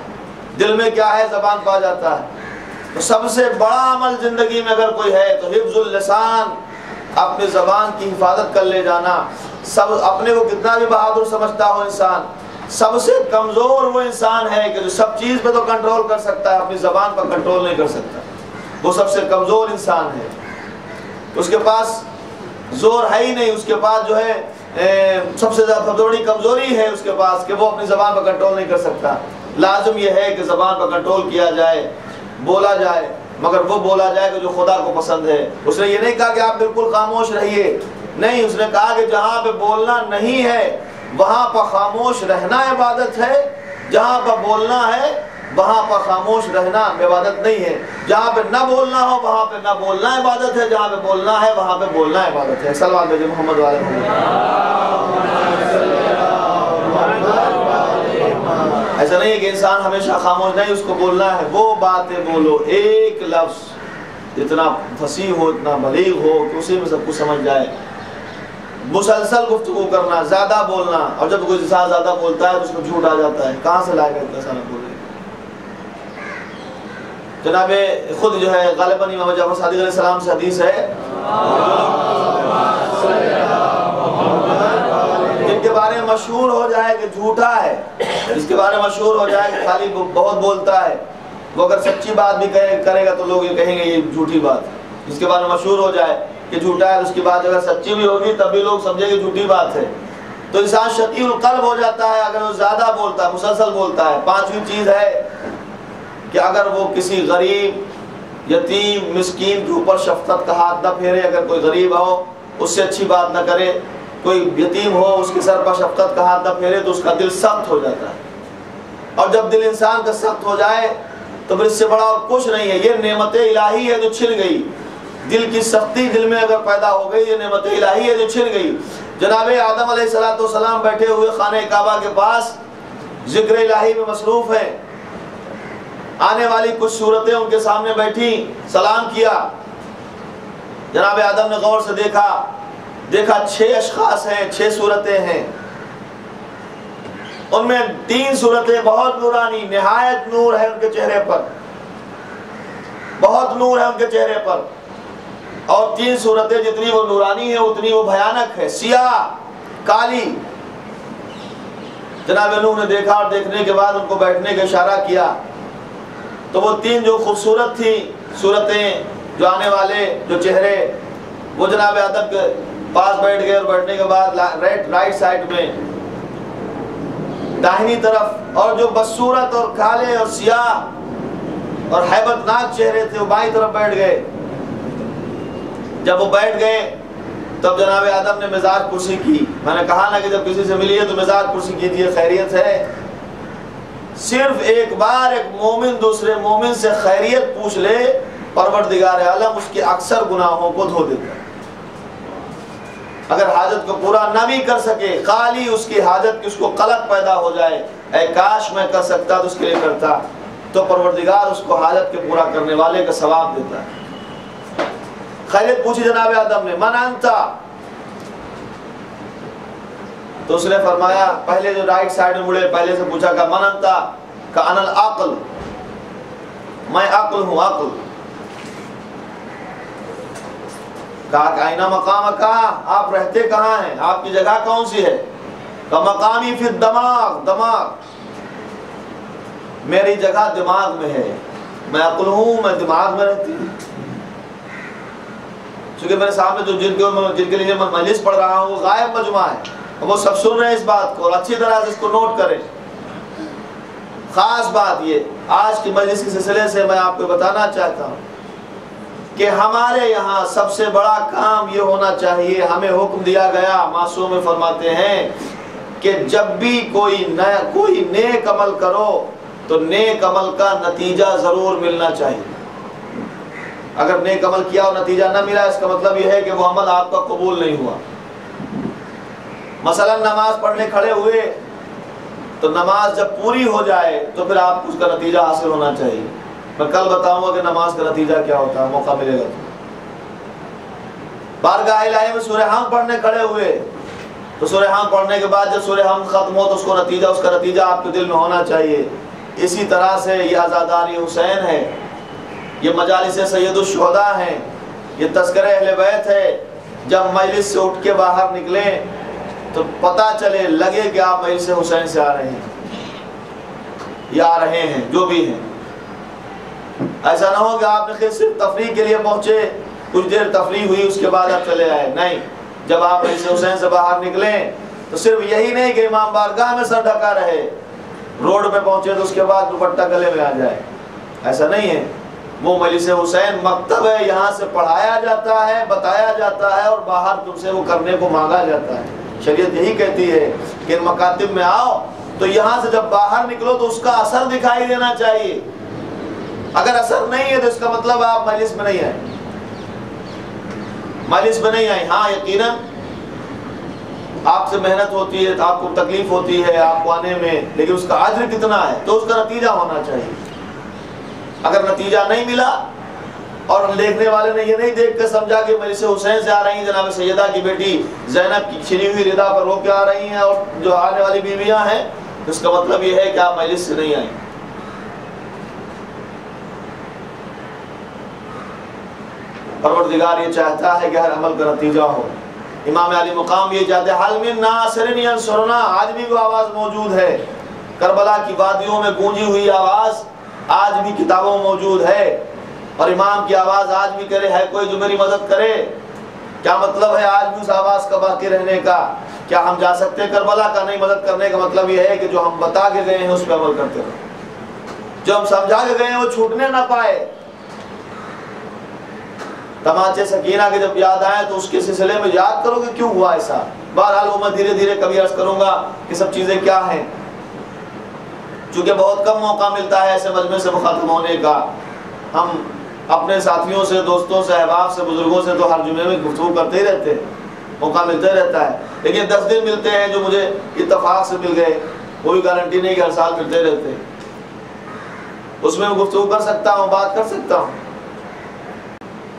Speaker 1: دل میں کیا ہے، زبان پا جاتا ہے۔ تو سب سے بڑا عمل زندگی میں اگر کوئی ہے تو حفظ اللسان، اپنی زبان کی حفاظت کر لے جانا۔ سب اپنے کو کتنا بھی بہادر سمجھتا ہو انسان، سب سے کمزور وہ انسان ہے کہ جو سب چیز پہ تو کنٹرول کر سکتا ہے، اپنی زبان پر کنٹرول نہیں کر سکتا، وہ سب سے کمزور انسان ہے۔ اس کے پاس زور ہے ہی نہیں، اس کے پاس جو ہے سب سے زیادہ بڑی کمزوری ہے اس کے پاس کہ وہ اپنی زبان پر کنٹرول نہیں کر سکتا۔ لازم یہ ہے کہ زبان پر کنٹرول کیا جائے، بولا جائے، مگر وہ بولا جائے کہ جو خدا کو پسند ہے۔ اس نے یہ نہیں کہا کہ آپ بالکل خاموش رہیے، نہیں، اس نے کہا کہ جہاں پہ بولنا نہیں ہے وہاں پر خاموش رہنا عبادت ہے، جہاں پر بولنا ہے وہاں پر خاموش رہنا عبادت نہیں ہے۔ جہاں پہ نہ بولنا ہو وہاں پہ نہ بولنا عبادت ہے، جہاں پہ بولنا ہے وہاں پہ بولنا عبادت ہے۔ صلوات بھیجیں محمد والے ایسا نہیں ہے کہ انسان ہمیشہ خاموش، نہیں، اس کو بولنا ہے، وہ باتیں بولو، ایک لفظ اتنا فصیح ہو، اتنا بلیغ ہو کہ اسی میں سب کچھ سمجھ جائے۔ مسلسل گفتگو کرنا، زیادہ بولنا، اور جب کوئی انسان زیادہ بولتا ہے تو اس کو جھوٹ آ جاتا ہے، کہاں سے لائے گا اتنا سارا بولے۔ جناب خود جو ہے غالباً امام جعفر صادق علیہ السلام سے حدیث ہے، جن کے بارے میں مشہور ہو جائے کہ جھوٹا ہے، جس کے بارے میں مشہور ہو جائے کہ خالی بہت بولتا ہے، وہ اگر سچی بات بھی کرے گا تو لوگ یہ کہیں گے یہ جھوٹی بات ہے، اس کے بعد میں مشہور ہو جائے کہ جھوٹا ہے، اس کی بات اگر سچی بھی ہوگی تب بھی لوگ سمجھیں گے جھوٹی بات ہے۔ تو انسان شقی القلب ہو جاتا ہے اگر وہ زیادہ بولتا ہے، مسلسل بولتا ہے۔ پانچویں چیز ہے کہ اگر وہ کسی غریب، یتیم، مسکین کے اوپر شفقت کا ہاتھ نہ پھیرے، اگر کوئی غریب ہو اس سے اچھی بات نہ کرے، کوئی یتیم ہو اس کے سر پر شفقت کا ہاتھ نہ پھیرے تو اس کا دل سخت ہو جاتا ہے، اور جب دل انسان کا سخت ہو جائے تو پھر اس سے بڑا اور کچھ نہیں ہے۔ یہ نعمت الہی ہے جو چھن گئی، دل کی سختی دل میں اگر پیدا ہو گئی، یہ نعمت الہی ہے جو چھن گئی۔ جناب آدم علیہ السلام بیٹھے ہوئے خانہ کعبہ کے پاس ذکر الہی میں مصروف ہیں، آنے والی کچھ صورتیں ان کے سامنے بیٹھی، سلام کیا۔ جناب آدم نے غور سے دیکھا 6 اشخاص ہیں، 6 صورتیں ہیں، ان میں 3 صورتیں بہت نورانی، نہایت نور ہے ان کے چہرے پر، بہت نور ہے ان کے چہرے پر، اور 3 صورتیں جتنی وہ نورانی ہیں اتنی وہ بھیانک ہے، سیاہ کالی۔ جناب نوح نے دیکھا اور دیکھنے کے بعد ان کو بیٹھنے کا اشارہ کیا، تو وہ 3 جو خوبصورت تھی صورتیں، جو آنے والے جو چہرے، وہ جناب آدم کے پاس بیٹھ گئے، اور بیٹھنے کے بعد رائٹ سائڈ میں داہنی طرف، اور جو بدصورت اور کالے اور سیاہ اور ہیبت ناک چہرے تھے وہ بائیں طرف بیٹھ گئے۔ جب وہ بیٹھ گئے تب جناب آدم نے مزاج پرسی کی۔ میں نے کہا نا کہ جب کسی سے ملیے تو مزاج پرسی کیجیے، خیریت ہے۔ صرف ایک بار ایک مومن دوسرے مومن سے خیریت پوچھ لے، پروردگار عالم اس کے اکثر گناہوں کو دھو دیتا ہے۔ اگر حاجت کو پورا نہ بھی کر سکے، خالی اس کی حاجت کی اس کو قلق پیدا ہو جائے، اے کاش میں کر سکتا تو اس کے لیے کرتا، تو پروردگار اس کو حاجت کے پورا کرنے والے کا ثواب دیتا ہے۔ خیریت پوچھی جناب آدم نے، من انتا؟ تو اس نے فرمایا، پہلے جو رائٹ سائڈ میں مڑے پہلے سے پوچھا کہ من انتا؟ کہ انا العقل، میں عقل ہوں، عقل۔ کہا کہ اینا مقام، کہا آپ رہتے کہاں ہیں، آپ کی جگہ کون سی ہے؟ کہ مقامی فی الدماغ، دماغ، میری جگہ دماغ میں ہے، میں عقل ہوں، میں دماغ میں رہتی ہوں۔ چونکہ میرے سامنے جو جن کے لیے میں مجلس پڑھ رہا ہوں وہ غائب مجمع ہے، وہ سب سن رہے ہیں اس بات کو، اور اچھی طرح سے اس کو نوٹ کریں۔ خاص بات یہ آج کی مجلس کے سلسلے سے میں آپ کو بتانا چاہتا ہوں کہ ہمارے یہاں سب سے بڑا کام یہ ہونا چاہیے، ہمیں حکم دیا گیا، معصوم میں فرماتے ہیں کہ جب بھی کوئی نیک عمل کرو تو نیک عمل کا نتیجہ ضرور ملنا چاہیے۔ اگر نیک عمل کیا اور نتیجہ نہ ملا، اس کا مطلب یہ ہے کہ وہ عمل آپ کا قبول نہیں ہوا۔ مثلا نماز پڑھنے کھڑے ہوئے تو نماز جب پوری ہو جائے تو پھر آپ کو اس کا نتیجہ حاصل ہونا چاہیے۔ میں کل بتاؤں گا کہ نماز کا نتیجہ کیا ہوتا ہے، موقع ملے گا تو۔ بارگاہ الہی میں سورہ حمد پڑھنے کھڑے ہوئے تو سورہ حمد پڑھنے کے بعد جب سورہ حمد ختم ہو تو اس کا نتیجہ آپ کے دل میں ہونا چاہیے۔ اسی طرح سے یہ عزاداری حسین ہے، یہ مجالس سید الشہداء ہیں، یہ تذکرہ اہل بیت ہے۔ جب مجلس سے اٹھ کے باہر نکلیں تو پتہ چلے لگے کہ آپ مجلس حسین سے آ رہے ہیں یا آ رہے ہیں، جو بھی ہیں۔ ایسا نہ ہو کہ آپ نے صرف تفریح کے لیے پہنچے، کچھ دیر تفریح ہوئی اس کے بعد آپ چلے آئے، نہیں۔ جب آپ مجلس حسین سے باہر نکلیں تو صرف یہی نہیں کہ امام بارگاہ میں سر ڈھکا رہے، روڈ پہ پہنچے تو اس کے بعد دوپٹہ گلے میں آ جائے، ایسا نہیں ہے۔ وہ مجلس حسین مکتب ہے، یہاں سے پڑھایا جاتا ہے، بتایا جاتا ہے، اور باہر تم سے وہ کرنے کو مانگا جاتا ہے۔ شریعت یہی کہتی ہے کہ ان مکاتب میں آؤ تو یہاں سے جب باہر نکلو تو اس کا اثر دکھائی دینا چاہیے۔ اگر اثر نہیں ہے تو اس کا مطلب آپ مجلس میں نہیں آئے، مجلس میں نہیں آئے۔ ہاں یقیناً آپ سے محنت ہوتی ہے، آپ کو تکلیف ہوتی ہے آپ کو آنے میں، لیکن اس کا اجر کتنا ہے تو اس کا نتیجہ ہونا چاہیے۔ اگر نتیجہ نہیں ملا اور دیکھنے والے نے یہ نہیں دیکھ کے سمجھا کہ مجلس حسین سے آ رہی ہیں جناب سیدہ کی بیٹی زینب کی چھنی ہوئی ردا پر رو کے آ رہی ہیں اور جو آنے والی بیویاں ہیں، تو اس کا مطلب یہ ہے کہ آپ مجلس سے نہیں آئیں۔ پروردگار یہ چاہتا ہے کہ ہر عمل کا نتیجہ ہو۔ امام علی مقام یہ چاہتے ہیں حل من ناصر ینصرنا، آج بھی وہ آواز موجود ہے، کربلا کی وادیوں میں گونجی ہوئی آواز آج بھی کتابوں میں موجود ہے، اور امام کی آواز آج بھی کرے ہے کوئی جو میری مدد کرے۔ کیا مطلب ہے آج بھی اس آواز کا باقی رہنے کا؟ کیا ہم جا سکتے ہیں کربلا کا؟ نہیں، مدد کرنے کا مطلب یہ ہے کہ جو ہم بتا کے گئے ہیں اس پہ عمل کرتے رہو، جو ہم سمجھا کے گئے ہیں وہ چھوٹنے نہ پائے۔ تمانچے سکینہ کے جب یاد آئے تو اس کے سلسلے میں یاد کرو کہ کیوں ہوا ایسا۔ بہرحال وہ میں دھیرے دھیرے کبھی عرض کروں گا کہ سب چیزیں کیا ہیں، چونکہ بہت کم موقع ملتا ہے ایسے مجمع سے مخاطب ہونے کا۔ ہم اپنے ساتھیوں سے، دوستوں سے، احباب سے، بزرگوں سے تو ہر جمعے میں گفتگو کرتے ہی رہتے ہیں، موقع ملتا ہی رہتا ہے، لیکن 10 دن ملتے ہیں جو مجھے اتفاق سے مل گئے، کوئی گارنٹی نہیں کہ ہر سال ملتے رہتے، اس میں گفتگو کر سکتا ہوں، بات کر سکتا ہوں۔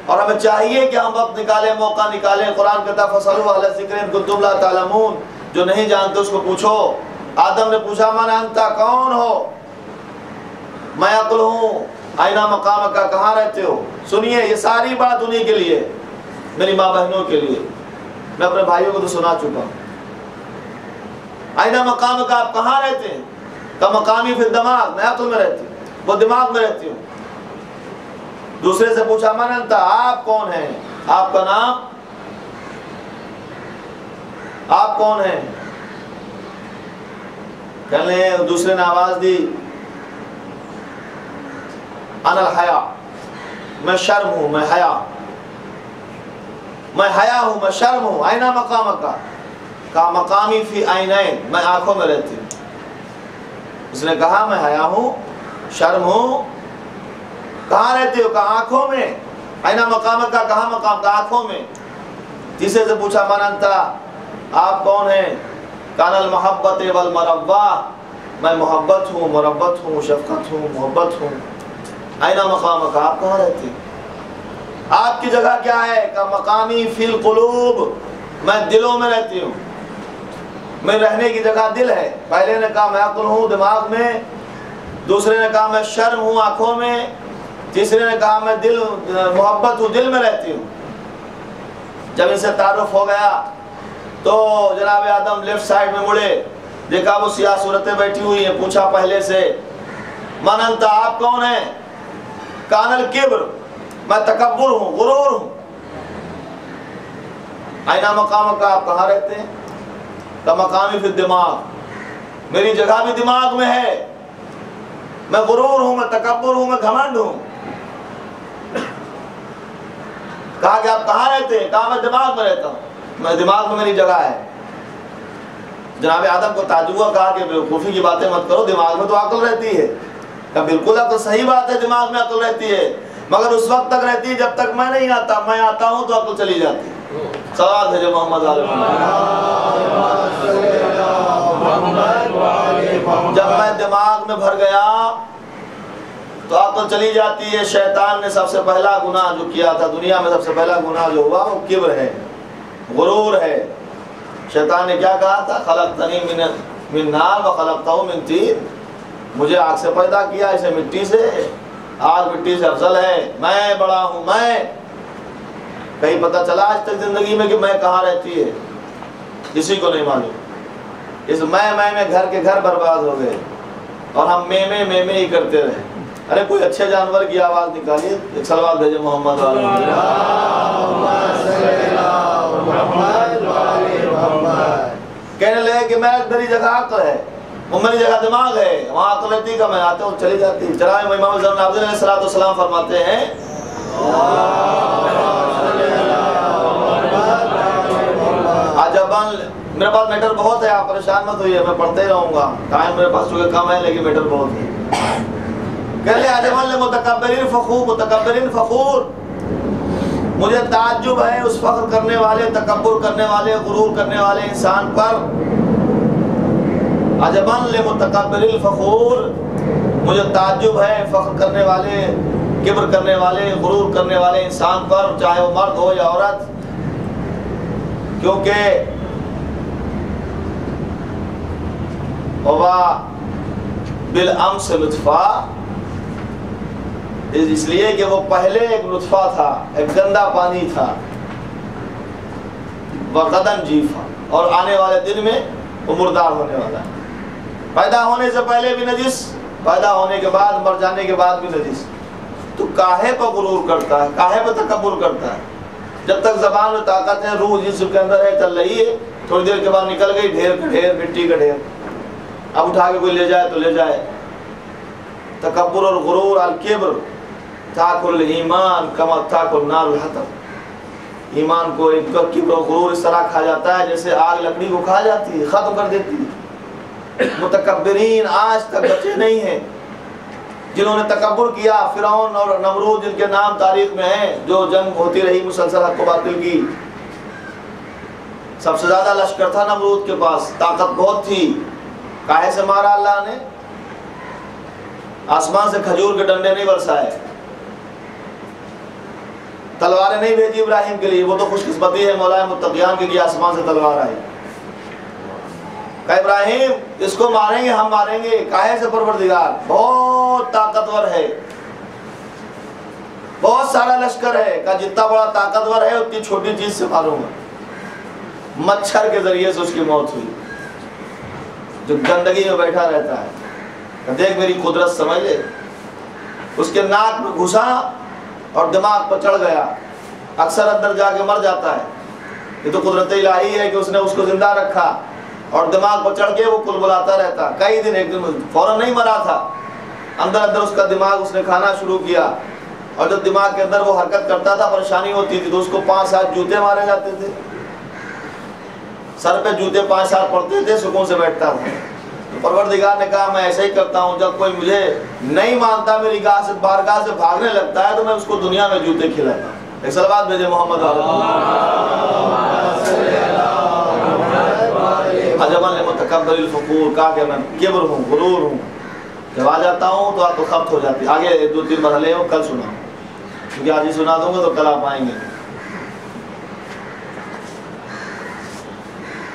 Speaker 1: اور ہمیں چاہیے کہ ہم وقت نکالیں، موقع نکالیں۔ قرآن کہتا ہے فَاسْأَلُوا أَهْلَ الذِّكْرِ إِن كُنتُمْ لَا تَعْلَمُونَ، جو نہیں جانتے اس کو پوچھو۔ آدم نے پوچھا من انت، کون ہو؟ میں عقل ہوں، آئینہ مقام کا، کہاں رہتے ہو؟ سنیے یہ ساری بات انہی کے لیے، میری ماں بہنوں کے لیے، میں اپنے بھائیوں کو تو سنا چکا ہوں۔ آئینہ مقام کا، آپ کہاں رہتے ہیں؟ کہ مقامی فی الدماغ، میں عقل میں رہتی ہوں، وہ دماغ میں رہتی ہوں۔ دوسرے سے پوچھا من انت، آپ کون ہیں؟ آپ کا نام؟ آپ کون ہیں؟ کہنے دوسرے نے آواز دی انا الحیا، میں شرم ہوں، میں حیا، میں حیا ہوں، میں شرم ہوں۔ آئینہ مقام کا، کہا مقامی فی عینین، میں آنکھوں میں رہتی ہوں۔ اس نے کہا میں حیا ہوں، شرم ہوں، کہاں رہتے ہو؟ کہا آنکھوں میں۔ آئینہ مقام کا، کہاں مقام کا؟ آنکھوں میں۔ تیسرے سے پوچھا من انت، آپ کون ہیں؟ کان المحبت والمربہ، میں محبت ہوں، مربت ہوں، شفقت ہوں، محبت ہوں۔ آئینہ مقام کا، آپ کہاں رہتے ہیں؟ آپ کی جگہ کیا ہے؟ کہ مقامی فی القلوب، میں دلوں میں رہتی ہوں، میں رہنے کی جگہ دل ہے۔ پہلے نے کہا میں عقل ہوں دماغ میں، دوسرے نے کہا میں شرم ہوں آنکھوں میں، تیسرے نے کہا میں دل محبت ہوں، دل میں رہتی ہوں۔ جب ان سے تعارف ہو گیا تو جناب آدم لیفٹ سائڈ میں مڑے، دیکھا وہ سیاہ صورتیں بیٹھی ہوئی ہیں، پوچھا پہلے سے من انت، آپ کون ہیں؟ کان الکبر، میں تکبر ہوں، غرور ہوں۔ آئینہ مقام کا، آپ کہاں رہتے ہیں؟ کہ مقامی فی الدماغ، میری جگہ بھی دماغ میں ہے، میں غرور ہوں، میں تکبر ہوں، میں گھمنڈ ہوں۔ کہا کہ آپ کہاں رہتے ہیں؟ کہا میں دماغ میں رہتا ہوں، میں دماغ میں میری جگہ ہے۔ جناب آدم کو تعجب ہوا، کہا کہ بیوقوفی کی باتیں مت کرو، دماغ میں تو عقل رہتی ہے۔ کہ بالکل عقل صحیح بات ہے، دماغ میں عقل رہتی ہے، مگر اس وقت تک رہتی ہے جب تک میں نہیں آتا، میں آتا ہوں تو عقل چلی جاتی ہے۔ سوال ہے جو محمد علیہ جب میں دماغ میں بھر گیا تو عقل چلی جاتی ہے۔ شیطان نے سب سے پہلا گناہ جو کیا تھا دنیا میں، سب سے پہلا گناہ جو ہوا وہ کبر ہے، غرور ہے۔ شیطان نے کیا کہا تھا؟ خلقتنی من نار وخلقتہ من طین، مجھے آگ سے پیدا کیا، اسے مٹی سے، آگ مٹی سے افضل ہے، میں بڑا ہوں۔ میں کہیں پتہ چلا آج تک زندگی میں کہ میں کہاں رہتی ہے؟ کسی کو نہیں معلوم۔ اس میں گھر کے گھر برباد ہو گئے، اور ہم میں ہی کرتے رہے۔ ارے کوئی اچھے جانور کی آواز نکالیے، ایک سلوات بھیجے محمد کہنے لگے کہ میری جگہ عقل ہے، وہ میری جگہ دماغ ہے، وہاں عقل رہتی کا میں آتے ہوں چلی جاتی۔ جناب امام زین العابدین علیہ السلام فرماتے ہیں عجباً، میرے پاس میٹر بہت ہے، آپ پریشان مت ہوئیے، میں پڑھتے رہوں گا، ٹائم میرے پاس چونکہ کم ہے لیکن میٹر بہت ہے۔ کہتے ہیں عجباً لمتکبرین فخور، متکبرین فخور، مجھے تعجب ہے اس فخر کرنے والے، تکبر کرنے والے، غرور کرنے والے انسان پر۔ عجباً لمتکبرین فخور، مجھے تعجب ہے فخر کرنے والے، کبر کرنے والے، غرور کرنے والے انسان پر، چاہے وہ مرد ہو یا عورت، کیونکہ ہوا بالامس لطفہ، اس لیے کہ وہ پہلے ایک لطفہ تھا، ایک گندا پانی تھا، وغدن جیفا، اور آنے والے دن میں وہ مردار ہونے والا ہے۔ پیدا ہونے سے پہلے بھی نجس، پیدا ہونے کے بعد مر جانے کے بعد بھی نجس. تو کاہے پر غرور کرتا ہے, کاہے پر تکبر کرتا ہے؟ جب تک زبان میں طاقت ہے, روح جسم کے اندر ہے, چل رہی ہے, تھوڑی دیر کے بعد نکل گئی, ڈھیر کا ڈھیر, مٹی کا ڈھیر. اب اٹھا کے کوئی لے جائے تو لے جائے. تکبر اور غرور, الکبر تاکل الایمان کما تاکل نار الحطب. ایمان کو ایک کبر و غرور اس طرح کھا جاتا ہے جیسے آگ لکڑی کو کھا جاتی ہے, ختم کر دیتی ہے. متکبرین آج تک بچے نہیں ہیں. جنہوں نے تکبر کیا, فرعون اور نمرود جن کے نام تاریخ میں ہیں, جو جنگ ہوتی رہی مسلسل حق و باطل کی. سب سے زیادہ لشکر تھا نمرود کے پاس, طاقت بہت تھی. کاہے سے مارا اللہ نے؟ آسمان سے کھجور کے ڈنڈے نہیں برسائے, تلواریں نہیں بھیجی ابراہیم کے لیے. وہ تو خوش قسمتی ہے مولا متقیان کے لیے آسمان سے تلوار آئی. کہ ابراہیم اس کو ماریں گے, ہم ماریں گے. کاہے سے؟ پروردگار بہت طاقتور ہے, بہت سارا لشکر ہے. کہ جتنا بڑا طاقتور ہے اتنی چھوٹی چیز سے ماروں گا. مچھر کے ذریعے سے اس کی موت ہوئی, جو گندگی میں بیٹھا رہتا ہے. کہ دیکھ میری قدرت سمجھ لے. اس کے ناک میں گھسا اور دماغ پر چڑھ گیا. اکثر اندر جا کے مر جاتا ہے. یہ تو قدرت الہی ہے کہ اس نے اس کو زندہ رکھا, اور دماغ پر چڑھ کے وہ کلبلاتا رہتا. کئی دن, ایک دن فوراً نہیں مرا تھا. اندر اندر اس کا دماغ اس نے کھانا شروع کیا, اور جب دماغ کے اندر وہ حرکت کرتا تھا, پریشانی ہوتی تھی, تو اس کو 5-7 جوتے مارے جاتے تھے. سر پہ جوتے 5-7 پڑتے تھے, سکون سے بیٹھتا تھا. پروردگار نے کہا میں ایسا ہی کرتا ہوں, جب کوئی مجھے نہیں مانتا, میری بارگاہ سے بھاگنے لگتا ہے, تو میں اس کو دنیا میں جوتے کھلاتا ہوں. ایک صلوات بھیجے محمد عجباً لمتکبر الفخور. کہا کہ میں کبر ہوں, غرور ہوں. جب آ جاتا ہوں تو آپ کو خبت ہو جاتی. آگے 2-3 مرحلے ہو, کل سنا, کیونکہ آج ہی سنا دوں گا تو کل آپ آئیں گے.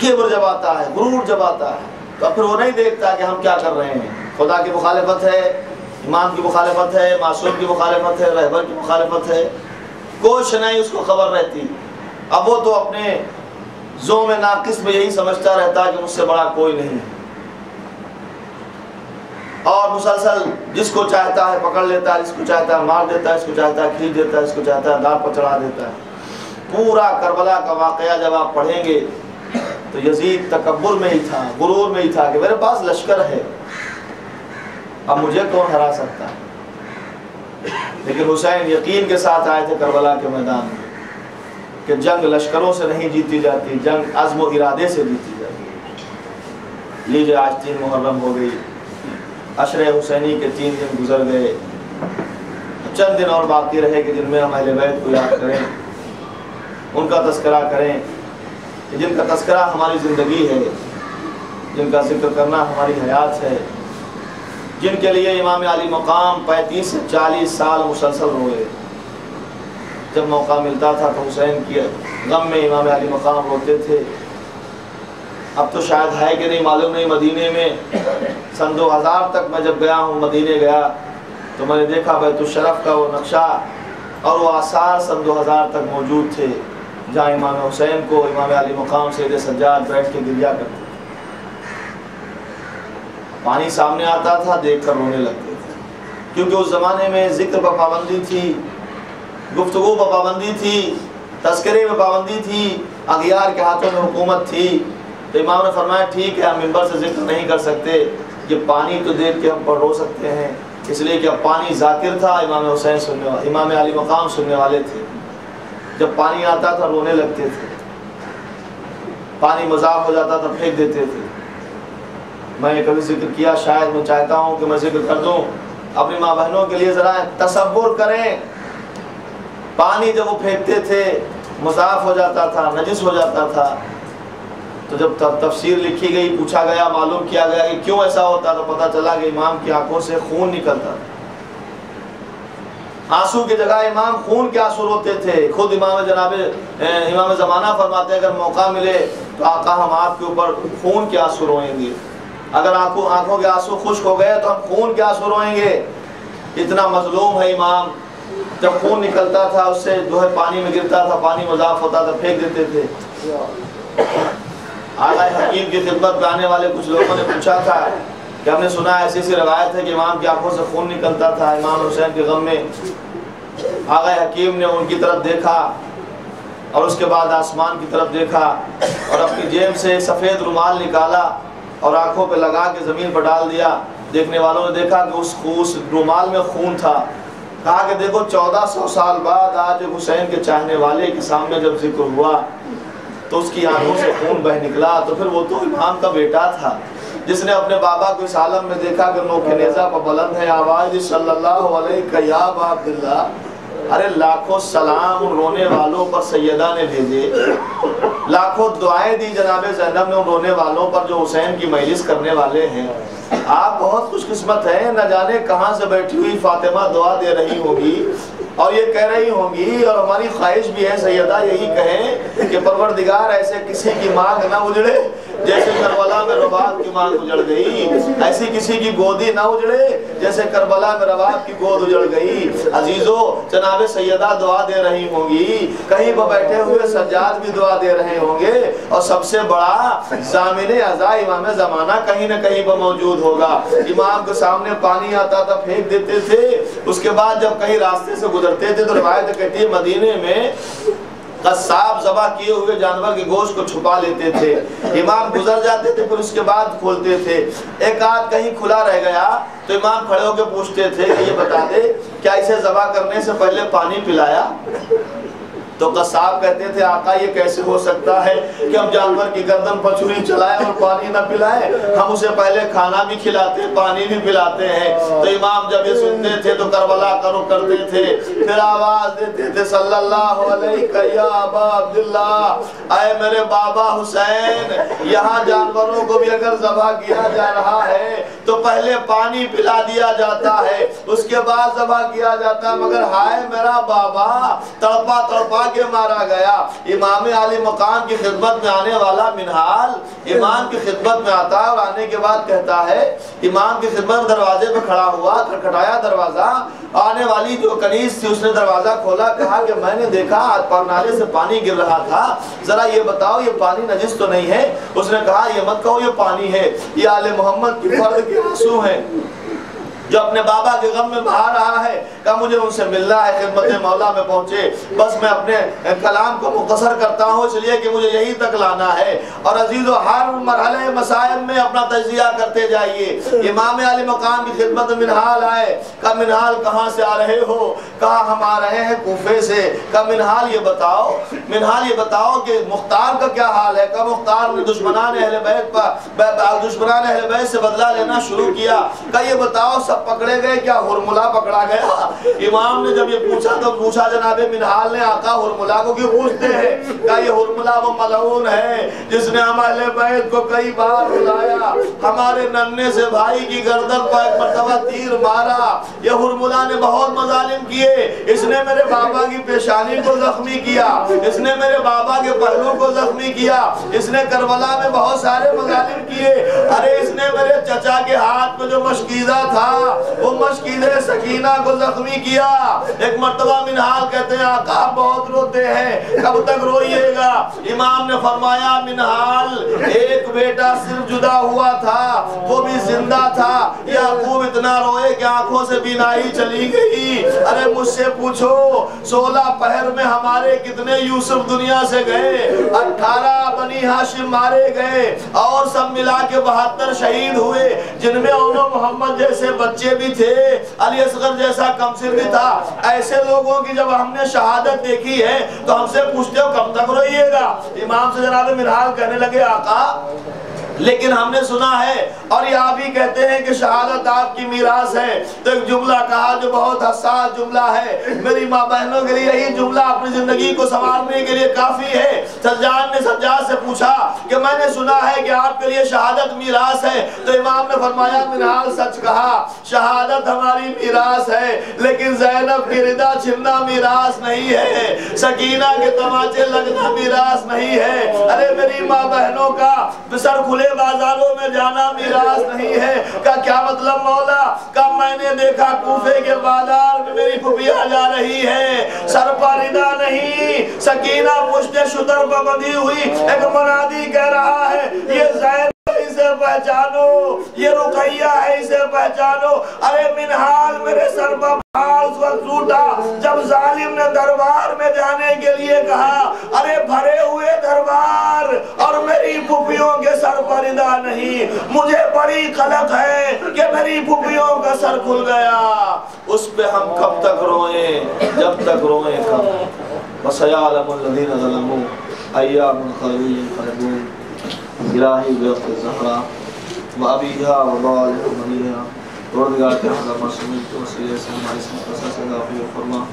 Speaker 1: کبر جب آتا ہے, غرور جب آتا ہے, تو پھر وہ نہیں دیکھتا کہ ہم کیا کر رہے ہیں. خدا کی مخالفت ہے, امام کی مخالفت ہے, معصوم کی مخالفت ہے, رہبر کی مخالفت ہے, کچھ نہیں اس کو خبر رہتی. اب وہ تو اپنے زوم ناقص میں یہی سمجھتا رہتا ہے کہ مجھ سے بڑا کوئی نہیں, اور مسلسل جس کو چاہتا ہے پکڑ لیتا ہے, جس کو چاہتا ہے مار دیتا ہے, اس کو چاہتا ہے کھینچ دیتا ہے, اس کو چاہتا ہے دار پر چڑھا دیتا ہے. پورا کربلا کا واقعہ جب آپ پڑھیں گے تو یزید تکبر میں ہی تھا, غرور میں ہی تھا کہ میرے پاس لشکر ہے, اب مجھے کون ہرا سکتا ہے. لیکن حسین یقین کے ساتھ آئے تھے کربلا کے میدان میں کہ جنگ لشکروں سے نہیں جیتی جاتی, جنگ عزم و ارادے سے جیتی جاتی. لیجیے آج 3 محرم ہو گئی, عشر حسینی کے 3 دن گزر گئے. چند دن اور باقی رہے کہ جن میں ہم اہل بیت کو یاد کریں, ان کا تذکرہ کریں, جن کا تذکرہ ہماری زندگی ہے, جن کا ذکر کرنا ہماری حیات ہے, جن کے لیے امام علی مقام 35 سے 40 سال مسلسل روئے. جب موقع ملتا تھا تو حسین کی غم میں امام علی مقام روتے تھے. اب تو شاید ہے کہ نہیں معلوم نہیں. مدینے میں سن 2000 تک میں جب گیا ہوں, مدینے گیا تو میں نے دیکھا بیت الشرف کا وہ نقشہ اور وہ آثار سن 2000 تک موجود تھے, جہاں امام حسین کو امام علی مقام سید سجاد بیٹھ کے گریا کرتے. پانی سامنے آتا تھا, دیکھ کر رونے لگتے تھے, کیونکہ اس زمانے میں ذکر پر پابندی تھی, گفتگو پر پابندی تھی, تذکرے میں پابندی تھی, اغیار کے ہاتھوں میں حکومت تھی. تو امام نے فرمایا ٹھیک ہے ہم ممبر سے ذکر نہیں کر سکتے, یہ پانی تو دیکھ کے ہم پر رو سکتے ہیں, اس لیے کہ اب پانی ذاکر تھا, امام حسین سننے والے, امام علی مقام سننے والے تھے. جب پانی آتا تھا رونے لگتے تھے, پانی مذاق ہو جاتا تھا پھینک دیتے تھے. میں نے کبھی ذکر کیا, شاید میں چاہتا ہوں کہ میں ذکر کر دوں. اپنی ماں بہنوں کے لیے ذرا تصور کریں, پانی جب وہ پھینکتے تھے مذاق ہو جاتا تھا, نجس ہو جاتا تھا. تو جب تفسیر لکھی گئی, پوچھا گیا, معلوم کیا گیا کہ کیوں ایسا ہوتا, تو پتہ چلا کہ امام کی آنکھوں سے خون نکلتا تھا. آنسو کی جگہ امام خون کے آنسو روتے تھے. خود امام زمانہ فرماتے ہیں اگر موقع ملے تو آقا ہم آپ کے اوپر خون کے آنسو روئیں گے. اگر آنکھوں کے آنسو خشک ہو گئے تو ہم خون کے آنسو روئیں گے. اتنا مظلوم ہے امام. جب خون نکلتا تھا اس سے جو ہے پانی میں گرتا تھا, پانی مذاق ہوتا تھا, پھینک دیتے تھے. آقا حکیم کی خدمت میں آنے والے کچھ لوگوں نے پوچھا تھا کہ ہم نے سنا ایسی ایسی روایت ہے کہ امام کی آنکھوں سے خون نکلتا تھا، امام حسین کے غم میں آغا حکیم نے ان کی طرف دیکھا اور اس کے بعد آسمان کی طرف دیکھا اور اپنی جیب سے سفید رومال نکالا اور آنکھوں پہ لگا کے زمین پر ڈال دیا۔ دیکھنے والوں نے دیکھا کہ اس رومال میں خون تھا۔ کہا کہ دیکھو 1400 سال بعد آج حسین کے چاہنے والے کے سامنے جب ذکر ہوا تو اس کی آنکھوں سے خون بہ نکلا، تو پھر وہ تو امام کا بیٹا تھا جس نے اپنے بابا کو اس عالم میں دیکھا کہ نوک نیزہ پر بلند ہے آواز صلی اللہ علیہ یا ابا عبداللہ۔ ارے لاکھوں سلام ان رونے والوں پر سیدہ نے بھیجے، لاکھوں دعائیں دی جناب زینب نے ان رونے والوں پر جو حسین کی مجلس کرنے والے ہیں۔ آپ بہت خوش قسمت ہیں، نہ جانے کہاں سے بیٹھی ہوئی فاطمہ دعا دے رہی ہوگی اور یہ کہہ رہی ہوں گی، اور ہماری خواہش بھی ہے سیدہ یہی کہیں کہ پروردگار ایسے کسی کی مانگ نہ اجڑے جیسے کربلا میں رباب کی مانگ اجڑ گئی، ایسی کسی کی گودی نہ اجڑے جیسے کربلا میں رباب کی گود اجڑ گئی۔ عزیزو جناب سیدہ دعا دے رہی ہوں گی، کہیں پر بیٹھے ہوئے سجاد بھی دعا دے رہے ہوں گے، اور سب سے بڑا ضامن عزا امام زمانہ کہیں نہ کہیں پر موجود ہوگا۔ امام کے سامنے پانی آتا تھا پھینک دیتے تھے، اس کے بعد جب کہیں راستے سے گزرتے تھے تو روایت کہتی ہے مدینے میں قصاب ذبح کیے ہوئے جانور کے گوشت کو چھپا لیتے تھے، امام گزر جاتے تھے پھر اس کے بعد کھولتے تھے۔ ایک آدھ کہیں کھلا رہ گیا تو امام کھڑے ہو کے پوچھتے تھے کہ یہ بتا دے کیا اسے ذبح کرنے سے پہلے پانی پلایا؟ تو قصاب کہتے تھے آقا یہ کیسے ہو سکتا ہے کہ ہم جانور کی گردن پر چھری چلائیں اور پانی نہ پلائیں، ہم اسے پہلے کھانا بھی کھلاتے پانی بھی پلاتے ہیں۔ تو امام جب یہ سنتے تھے تو کربلا کرو کرتے تھے، پھر آواز دیتے تھے صلی اللہ علیہ یا ابا عبداللہ، اے میرے بابا حسین، یہاں جانوروں کو بھی اگر ذبح کیا جا رہا ہے تو پہلے پانی پلا دیا جاتا ہے اس کے بعد ذبح کیا جاتا ہے، مگر ہائے میرا بابا تڑپا تڑپا کے مارا گیا۔ امام عالی مقام کی خدمت میں آنے والا منہال امام کی خدمت میں آتا ہے اور آنے کے بعد کہتا ہے، امام کی خدمت دروازے پہ کھڑا ہوا، کھٹکھٹایا دروازہ، آنے والی جو کنیز تھی اس نے دروازہ کھولا، کہا کہ میں نے دیکھا نالے سے پانی گر رہا تھا، ذرا یہ بتاؤ یہ پانی نجس تو نہیں ہے؟ اس نے کہا یہ مت کہو یہ پانی ہے، یہ آل محمد کی فرد کے آنسو ہیں جو اپنے بابا کے غم میں بہا رہا ہے۔ کہا مجھے ان سے ملنا ہے، خدمت مولا میں پہنچے، بس میں اپنے کلام کو مختصر کرتا ہوں اس لیے کہ مجھے یہی تک لانا ہے۔ اور عزیزو ہر مرحلے مسائل میں اپنا تجزیہ کرتے جائیے۔ امام علی مقام کی خدمت میں منہال آئے، کہا منہال کہاں سے آ رہے ہو؟ کہا ہم آ رہے ہیں کوفے سے۔ کہا منہال یہ بتاؤ کہ مختار کا کیا حال ہے؟ کہا مختار نے دشمنان اہل بیت سے بدلہ لینا شروع کیا۔ کہا یہ بتاؤ سب پکڑے گئے کیا ہرملا پکڑا گیا؟ امام نے جب یہ پوچھا تو پوچھا جناب منہال نے آقا ہرملا کو کیوں پوچھتے ہیں؟ کہا یہ ہرملا وہ ملعون ہے جس نے ہم اہل بیت کو کئی بار بلایا، ہمارے ننھے سے بھائی کی گردن پر ایک مرتبہ تیر مارا، یہ ہرملا نے بہت مظالم کیے، اس نے میرے بابا کی پیشانی کو زخمی کیا، اس نے میرے بابا کے پہلو کو زخمی کیا، اس نے کربلا میں بہت سارے مظالم کیے، ارے اس نے میرے چچا کے ہاتھ میں جو مشکیزہ تھا وہ مشکیزہ سکینہ کو زخمی کیا۔ ایک مرتبہ منہال کہتے ہیں آقا بہت روتے ہیں، کب تک روئیے گا؟ امام نے فرمایا منہال ایک بیٹا صرف جدا ہوا تھا وہ بھی زندہ تھا، یعقوب اتنا روئے کہ آنکھوں سے بینائی چلی گئی۔ ارے مجھ سے پوچھو 16 پہر میں ہمارے کتنے یوسف دنیا سے گئے، 18 بنی ہاشم مارے گئے اور سب ملا کے 72 شہید ہوئے، جن میں اونو محمد جیسے بچے بھی تھے، علی اصغر جیسا کمسن بھی تھا۔ ایسے لوگوں کی جب ہم نے شہادت دیکھی ہے تو ہم سے پوچھتے ہو کب تک روئیے گا؟ امام سے جناب منہال کہنے لگے آقا لیکن ہم نے سنا ہے اور یہ آپ ہی کہتے ہیں کہ شہادت آپ کی میراث ہے، تو ایک جملہ کہا جو بہت حساس جملہ ہے، میری ماں بہنوں کے لیے یہی جملہ اپنی زندگی کو سنوارنے کے لیے کافی ہے۔ سجاد نے سجاد سے پوچھا کہ میں نے سنا ہے کہ آپ کے لیے شہادت میراث ہے، تو امام نے فرمایا منہال سچ کہا، شہادت ہماری میراث ہے لیکن زینب کی رضا چھننا میراث نہیں ہے، سکینہ کے تماچے لگنا میراث نہیں ہے، ارے میری ماں بہنوں کا سر کھلے بازاروں میں جانا میراث نہیں ہے۔ کیا مطلب مولا؟ کہ میں نے دیکھا کوفے کے بازار میں میری پھپھیاں جا رہی ہے، سر پر ردا نہیں، سکینہ پشت شتر پر بندھی ہوئی، ایک منادی کہہ رہا ہے یہ زینب سے اسے پہچانو، یہ رقیہ ہے اسے پہچانو۔ ارے منحال میرے سر پر بھال اس وقت ٹوٹا جب ظالم نے دربار میں جانے کے لیے کہا۔ ارے بھرے ہوئے دربار اور میری پھوپھیوں کے سر پر ادا نہیں، مجھے بڑی قلق ہے کہ میری پھوپھیوں کا سر کھل گیا۔ اس پہ ہم کب تک روئیں؟ جب تک روئیں کم۔ وَسَيَعْلَمُ الَّذِينَ ظَلَمُوا أَيَّ مُنْقَلَبٍ يَنقَلِبُونَ الٰہی بِوَقْتِ الزہرا وَأَبِيہا وَبَالِهِ وَمَنِيہا۔ پروردگار کے حضر معصومین کے وسیلے سے ہماری سنفسہ سے غافل فرما۔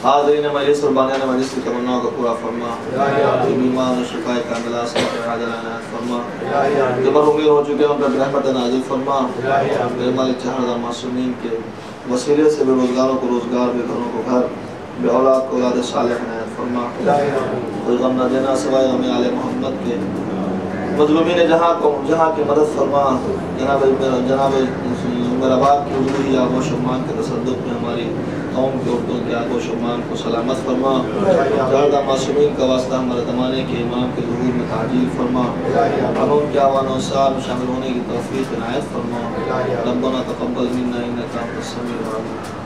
Speaker 1: حاضرین مجلس اور بانیان مجلس کی تمناؤں کا پورا فرما۔ ایمان و شفاء کاملہ سے حاضر عنایت فرما۔ جو مرحومین ہو چکے ان پر رحمت نازل فرما۔ میرے مالک حضر معصومین کے وسیلے سے بے روزگاروں کو روزگار، بے گھروں کو گھر، بے اولاد کو اولاد صالح عنایت فرما۔ کوئی غم نہ دینا سوائے غم آل محمد کے۔ مظلومین جہاں کی مدد فرما۔ جناب میرا باپ کی حضوری آب و شمان کے تصدق میں ہماری قوم کے عورتوں کے آب و شمان کو سلامت فرما۔ زیادہ معصومین کا واسطہ ہمارے زمانے کے امام کے ظہور میں تعجیل فرما۔ قانون کے آوان و سال میں شامل ہونے کی توفیق عنایت فرما۔ ربنا تقبل منا انک انت السمیع العلیم۔